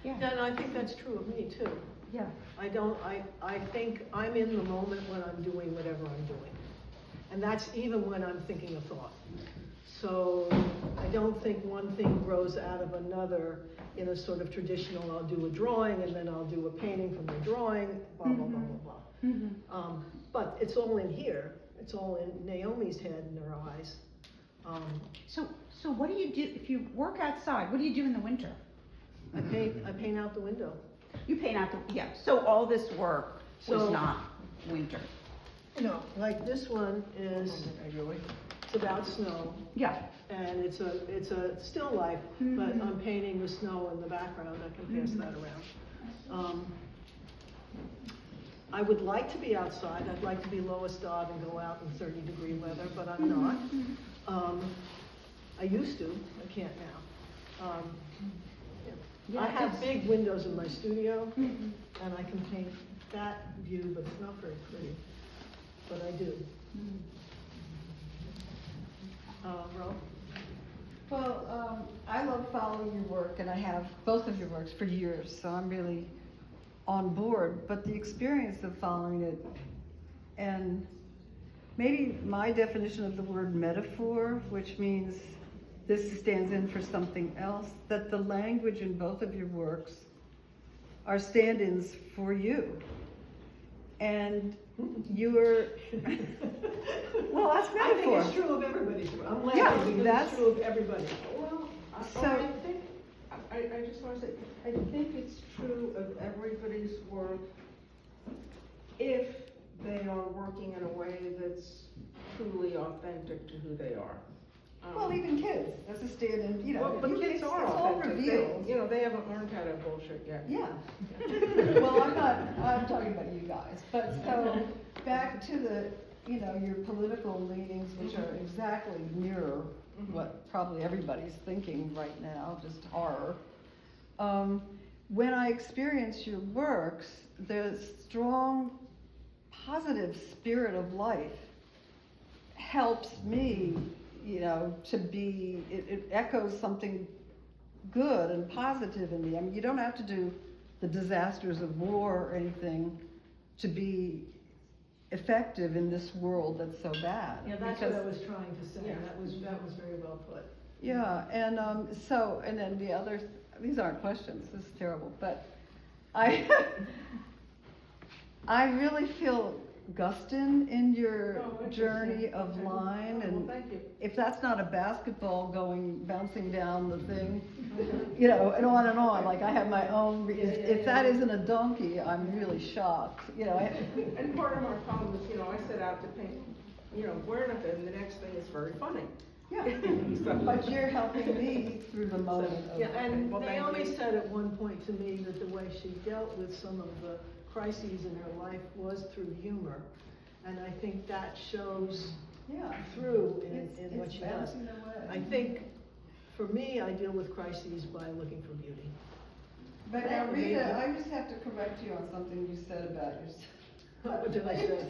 Yeah, and I think that's true of me too. Yeah. I think I'm in the moment when I'm doing whatever I'm doing. And that's even when I'm thinking a thought. So I don't think one thing grows out of another in a sort of traditional, I'll do a drawing and then I'll do a painting from the drawing, blah, blah, blah, blah, blah. Mm-hmm. But it's all in here. It's all in Naomi's head and her eyes. So what do you do, if you work outside, what do you do in the winter? I paint out the window. You paint out the, yeah, so all this work was So- not winter? No, like this one is, it's about snow. Yeah. And it's a still life, but I'm painting the snow in the background. I can pass that around. I would like to be outside. I'd like to be Lois Dodd and go out in 30-degree weather, but I'm not. I used to. I can't now. Yeah, I have it's- big windows in my studio, and I can paint that view, but it's not very pretty. But I do. Ro? Well, I love following your work, and I have both of your works for years, so I'm really on board. But the experience of following it, and maybe my definition of the word metaphor, which means this stands in for something else, that the language in both of your works are stand-ins for you. And you're, well, that's metaphor. I think it's true of everybody's work. I'm Yeah, laughing because that's- it's true of everybody. Well, So- I think, I just wanna say, I think it's true of everybody's work if they are working in a way that's truly authentic to who they are. Well, even kids, that's a stand-in, you know. Well, but kids it's are all authentic. revealed. You know, they haven't learned how to bullshit yet. Yeah. Well, I'm talking about you guys, but so, back to the, you know, your political leanings, which are exactly mirror what probably everybody's thinking right now, just horror. When I experience your works, the strong, positive spirit of life helps me, you know, to be, it echoes something good and positive in me. I mean, you don't have to do the disasters of war or anything to be effective in this world that's so bad. Yeah, that's what I Because- was trying to say. Yeah. That was very well put. Yeah, and so, and then the other, these aren't questions, this is terrible, but I, I really feel Gustin in your Oh, interesting. journey of Okay. line, Oh, and well, thank you. if that's not a basketball bouncing down the thing, you know, and on, like I have my own, if that isn't a donkey, I'm really shocked, you know. And part of my problem is, you know, I set out to paint, you know, Guernica, and the next thing is very funny. Yeah, but you're helping me through the moment of. Yeah, and Well, thank Naomi you. said at one point to me that the way she dealt with some of the crises in her life was through humor. And I think that shows Yeah. through It's in what she does. bouncing away. I think, for me, I deal with crises by looking for beauty. But now, Rita, I just have to correct you on something you said about yourself. What did I say?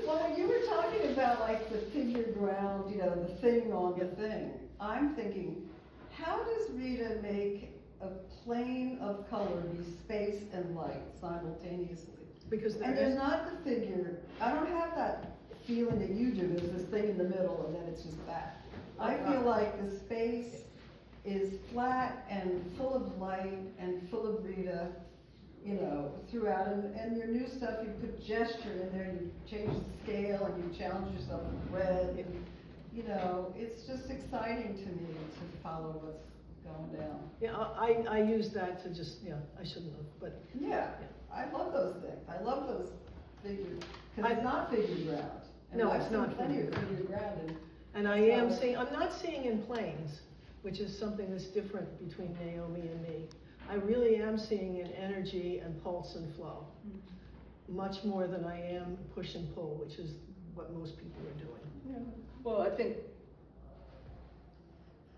Well, when you were talking about like the figure ground, you know, the thing on the thing, I'm thinking, how does Rita make a plane of color be space and light simultaneously? Because And there there's is, not the figure, I don't have that feeling that you do, there's this thing in the middle and then it's just that. I feel like the space is flat and full of light and full of Rita, you know, throughout, and your new stuff, you put gesture in there, you change the scale and you challenge yourself with red, and, you know, it's just exciting to me to follow what's going down. yeah, I use that to just, yeah, I shouldn't have, but Yeah, I love those things, I love those figures, because it's not figure ground. And No, I've it's seen not plenty of figure figure ground, And I am So- seeing, I'm not seeing in planes, which is something that's different between Naomi and me. I really am seeing in energy and pulse and flow. much more than I am push and pull, which is what most people are doing. Yeah. Well, I think,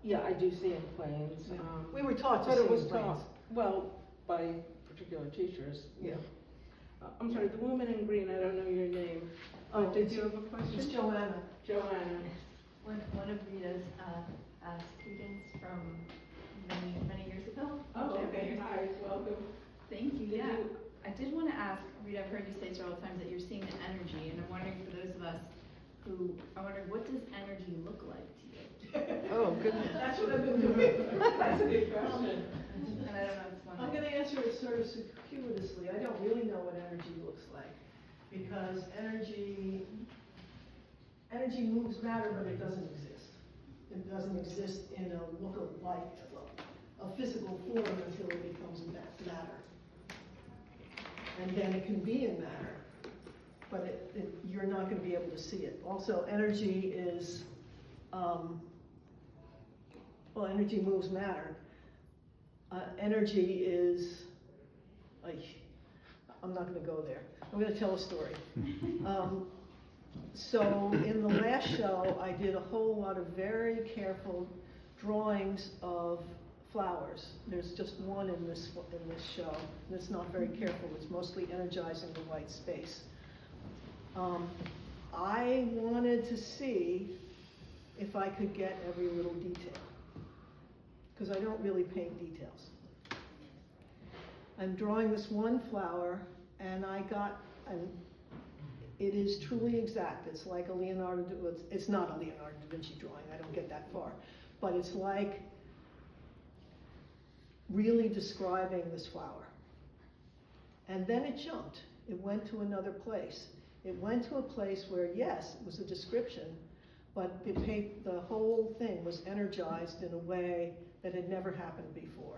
yeah, I do see in planes. We were taught to But see it was in planes. taught, well, by particular teachers. Yeah. I'm sorry, the woman in green, I don't know your name. Oh, Did it's- you have a question? It's Joanna. Joanna. One of Rita's students from many years ago. Oh, okay, hi, welcome. Thank you, Did yeah. you- I did want to ask, Rita, I've heard you say several times that you're seeing the energy, and I'm wondering for those of us who are wondering, what does energy look like to you? Oh, goodness. That's what I've been doing. That's a good question. And I don't know if it's one I'm that- gonna answer it sort of circuitously. I don't really know what energy looks like, because energy moves matter, but it doesn't exist. It doesn't exist in a look-alike, a physical form until it becomes matter. And then it can be in matter, but you're not gonna be able to see it. Also, energy is, well, energy moves matter. Energy is, I'm not gonna go there. I'm gonna tell a story. So in the last show, I did a whole lot of very careful drawings of flowers. There's just one in this show, and it's not very careful. It's mostly energizing the white space. I wanted to see if I could get every little detail, because I don't really paint details. I'm drawing this one flower, and it is truly exact. It's like a Leonardo, it's not a Leonardo da Vinci drawing, I don't get that far. But it's like really describing this flower. And then it jumped. It went to another place. It went to a place where, yes, it was a description, but the whole thing was energized in a way that had never happened before.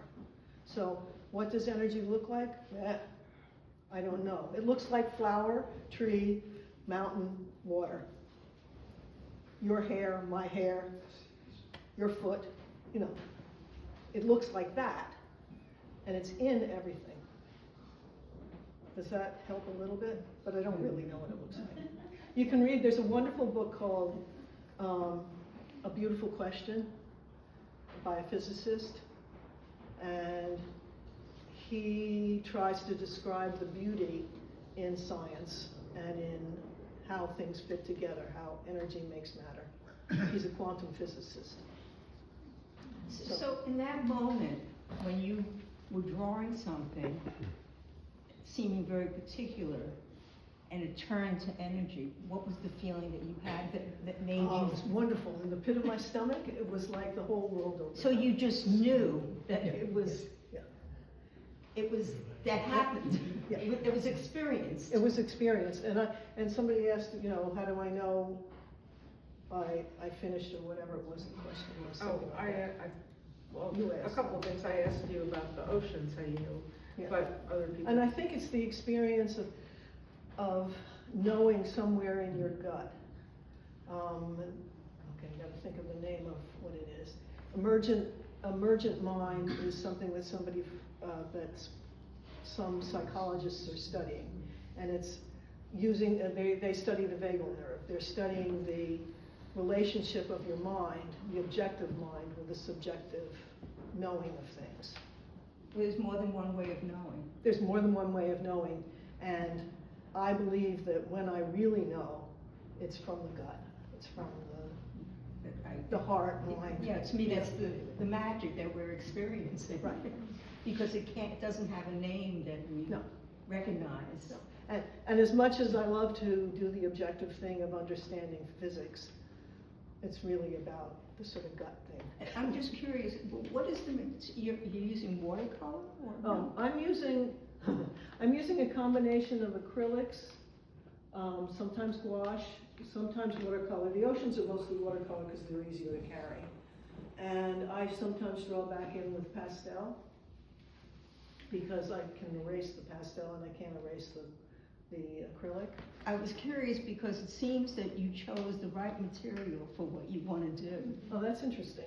So what does energy look like? I don't know. It looks like flower, tree, mountain, water. Your hair, my hair, your foot, it looks like that. And it's in everything. Does that help a little bit? But I don't really know what it looks like. You can read, there's a wonderful book called A Beautiful Question by a physicist. And he tries to describe the beauty in science and in how things fit together, how energy makes matter. He's a quantum physicist. So in that moment, when you were drawing something seeming very particular, and it turned to energy, what was the feeling that you had that made Oh, you? it was wonderful. In the pit of my stomach, it was like the whole world opened So up. you just knew that Yeah. it was, Yeah. it was, that happened. Yeah. It was experienced. It was experienced, and somebody asked, how do I know I finished or whatever it was the question was. Oh, something like that. well, You a asked. couple of things. I asked you about the oceans, how you knew, Yeah. but other people. And I think it's the experience of knowing somewhere in your gut. Okay, I gotta think of the name of what it is. Emergent mind is something that some psychologists are studying. And it's using, they study the vagal nerve. They're studying the relationship of your mind, the objective mind, with the subjective knowing of things. There's more than one way of knowing. There's more than one way of knowing, and I believe that when I really know, it's from the gut. It's from the heart, mind. Yeah, to me, that's the magic that we're experiencing. Right. Because it doesn't have a name that we No. recognize. No. And as much as I love to do the objective thing of understanding physics, it's really about the sort of gut thing. I'm just curious, what is you're using watercolor or no? I'm using a combination of acrylics, sometimes gouache, sometimes watercolor. The oceans are mostly watercolor because they're easier to carry. And I sometimes draw back in with pastel because I can erase the pastel and I can't erase the acrylic. I was curious because it seems that you chose the right material for what you want to do. Oh, that's interesting.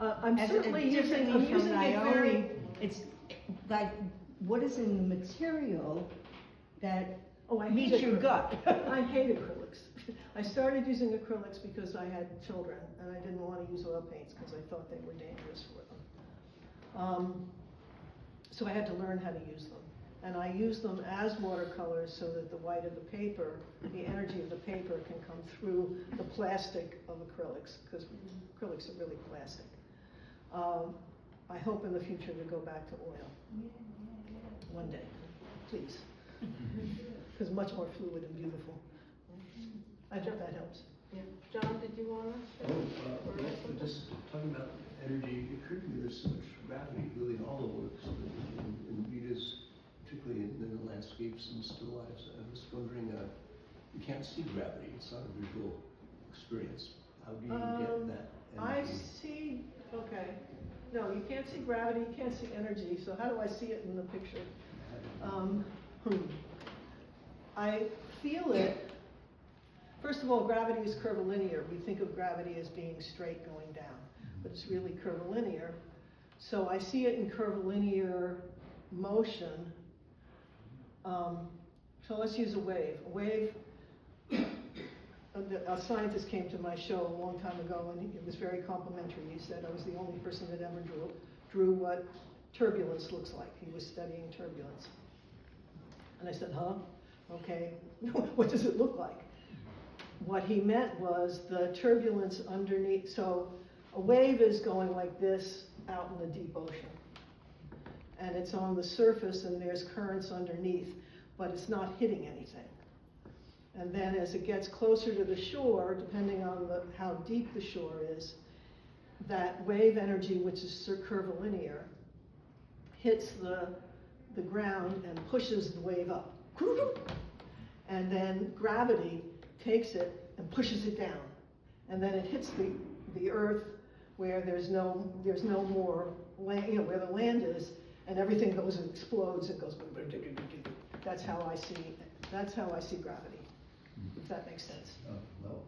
I'm As certainly using, differently I'm from using a Naomi, very, it's like, what is in the material that Oh, I meets hate your acrylic. gut. I hate acrylics. I started using acrylics because I had children and I didn't want to use oil paints because I thought they were dangerous for them. So I had to learn how to use them. And I use them as watercolors so that the white of the paper, the energy of the paper can come through the plastic of acrylics, because acrylics are really plastic. I hope in the future to go back to oil. One day, please. Because much more fluid and beautiful. I hope that helps. Yeah. John, did you want to? Well, just talking about energy, it occurred to me there's so much gravity really in all the works, in Rita's, particularly in the landscapes and still lifes. I'm just wondering, you can't see gravity, it's not a visual experience. How do you get that I energy? see, okay. No, you can't see gravity, you can't see energy, so how do I see it in the picture? I feel it. First of all, gravity is curvilinear. We think of gravity as being straight going down, but it's really curvilinear. So I see it in curvilinear motion. So let's use a wave. A wave, a scientist came to my show a long time ago and it was very complimentary. He said I was the only person that ever drew what turbulence looks like. He was studying turbulence. And I said, huh? Okay, what does it look like? What he meant was the turbulence underneath. So a wave is going like this out in the deep ocean. And it's on the surface and there's currents underneath, but it's not hitting anything. And then as it gets closer to the shore, depending on how deep the shore is, that wave energy, which is curvilinear, hits the ground and pushes the wave up. And then gravity takes it and pushes it down. And then it hits the earth where there's no more land, where the land is, and everything goes and explodes and goes. That's how I see gravity, if that makes sense. Well,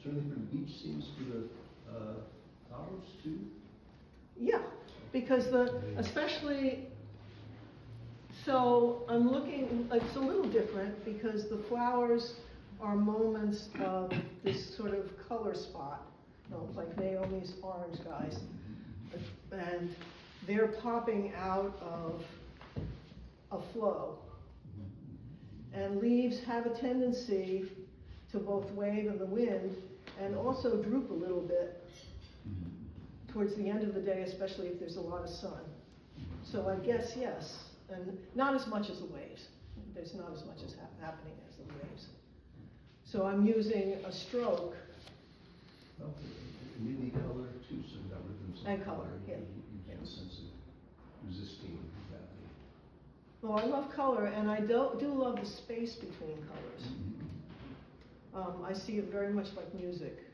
certainly for the beach seems for the flowers too. Yeah, because especially, so I'm looking, it's a little different because the flowers are moments of this sort of color spot, like Naomi's orange guys, and they're popping out of a flow. And leaves have a tendency to both wave in the wind and also droop a little bit towards the end of the day, especially if there's a lot of sun. So I guess yes, and not as much as the waves. There's not as much as happening as the waves. So I'm using a stroke. Well, maybe color too, some rhythms. And color, yeah. You get a sense of resisting gravity. Well, I love color, and I do love the space between colors. I see it very much like music,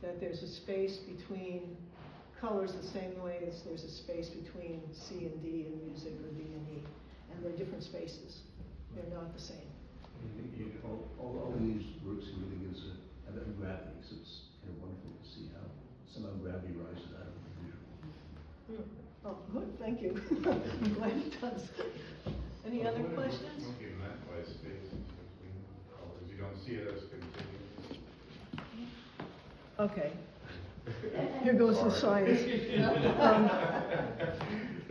that there's a space between colors the same way as there's a space between C and D in music or D and E, and they're different spaces. They're not the same. All these works really gives a bit of gravity, so it's kind of wonderful to see how somehow gravity rises out of the visual. Oh, good, thank you. I'm glad it does. Any other questions? What do you meant by space between colors? You don't see it as continuous? Okay. Here goes the science.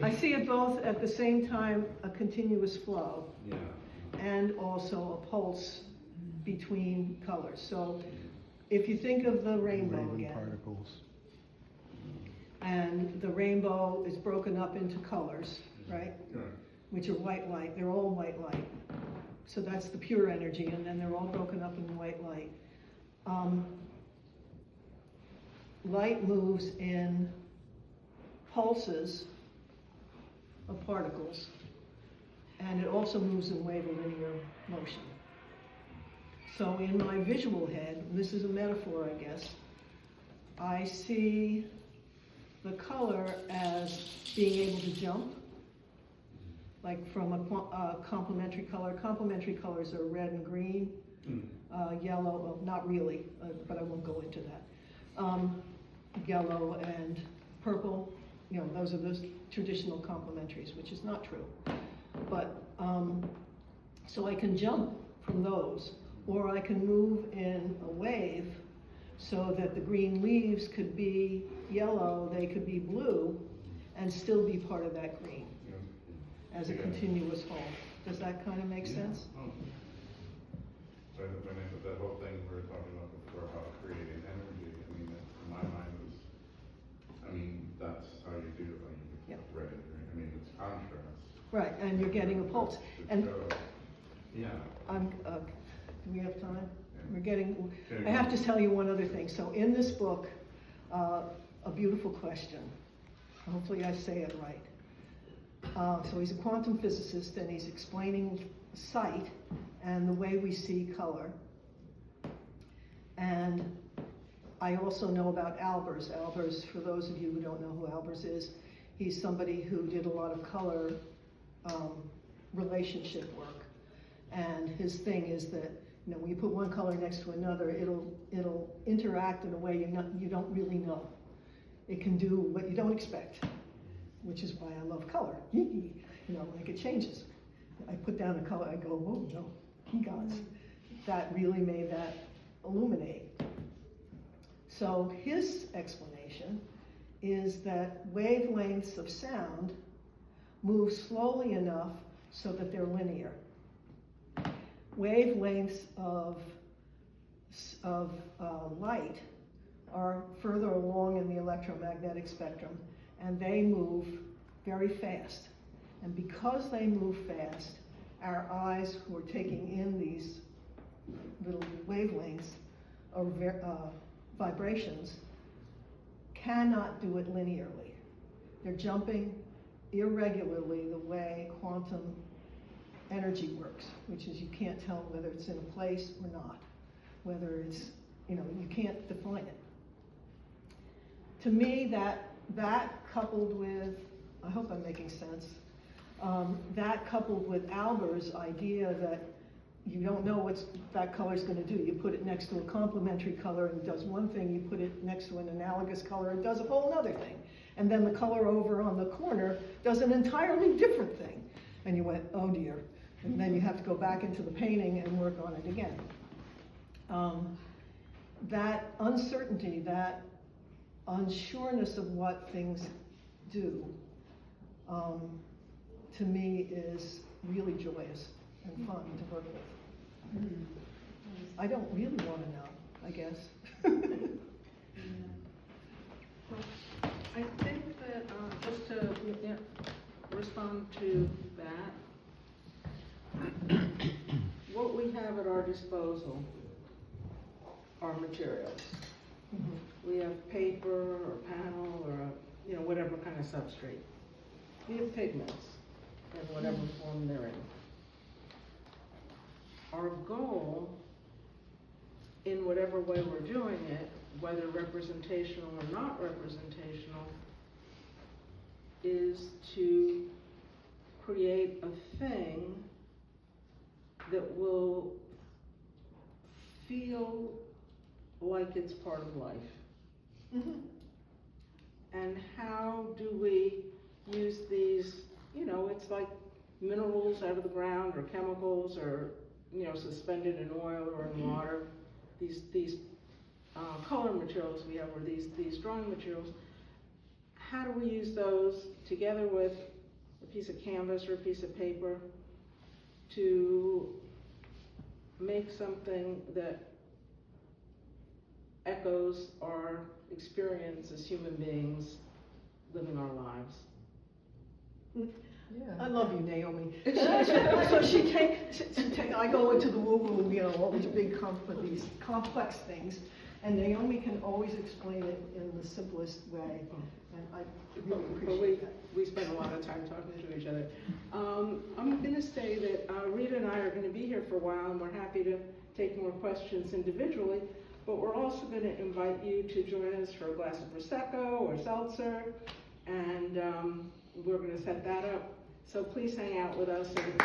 I see it both at the same time, a continuous flow, and also a pulse between colors. So if you think of the rainbow again, particles. and the rainbow is broken up into colors, right? Right. Which are white light, they're all white light. So that's the pure energy, and then they're all broken up in white light. Light moves in pulses of particles, and it also moves in wave-linear motion. So in my visual head, and this is a metaphor, I guess, I see the color as being able to jump, like from a complementary color. Complementary colors are red and green, yellow, well, not really, but I won't go into that. Yellow and purple, those are those traditional complementaries, which is not true. But, So I can jump from those, or I can move in a wave so that the green leaves could be yellow, they could be blue, and still be part of that green as a continuous whole. Does that kind of make sense? Oh. So I mean, that whole thing we were talking about before about creating energy, I mean, in my mind was, I mean, that's how you do it, like, Yep. red, right? I mean, it's contrast. Right, and you're getting a pulse. To And show- Yeah. do we have time? Yeah. I have to tell you one other thing. So in this book, A Beautiful Question, hopefully I say it right. So he's a quantum physicist and he's explaining sight and the way we see color. And I also know about Albers. Albers, for those of you who don't know who Albers is, he's somebody who did a lot of color relationship work. And his thing is that, you know, when you put one color next to another, it'll interact in a way you don't really know. It can do what you don't expect, which is why I love color. You know, like it changes. I put down a color, I go, whoa, no, he gods. That really made that illuminate. So his explanation is that wavelengths of sound move slowly enough so that they're linear. Wavelengths of light are further along in the electromagnetic spectrum, and they move very fast. And because they move fast, our eyes, who are taking in these little wavelengths or vibrations, cannot do it linearly. They're jumping irregularly the way quantum energy works, which is you can't tell whether it's in a place or not, whether it's, you know, you can't define it. To me, that coupled with, I hope I'm making sense, that coupled with Albers' idea that you don't know what that color's going to do. You put it next to a complementary color and it does one thing, you put it next to an analogous color and it does a whole other thing. And then the color over on the corner does an entirely different thing. And you went, oh dear. And then you have to go back into the painting and work on it again. That uncertainty, that unsureness of what things do, to me is really joyous and fun to work with. I don't really want to know, I guess. I think that, just to respond to that, what we have at our disposal are materials. Mm-hmm. We have paper or panel or, you know, whatever kind of substrate. We have pigments in whatever form they're in. Our goal, in whatever way we're doing it, whether representational or not representational, is to create a thing that will feel like it's part of life. Mm-hmm. And how do we use these, you know, it's like minerals out of the ground or chemicals or, you know, suspended in oil or in water. These color materials we have, or these drawing materials, how do we use those together with a piece of canvas or a piece of paper to make something that echoes our experience as human beings living our lives? Yeah. I love you, Naomi. So she takes, I go into the woo-woo, you know, all these big these complex things, and Naomi can always explain it in the simplest way, and I really appreciate that. We spend a lot of time talking to each other. I'm going to say that Rita and I are going to be here for a while, and we're happy to take more questions individually, but we're also going to invite you to join us for a glass of Prosecco or seltzer, and we're going to set that up. So please hang out with us. And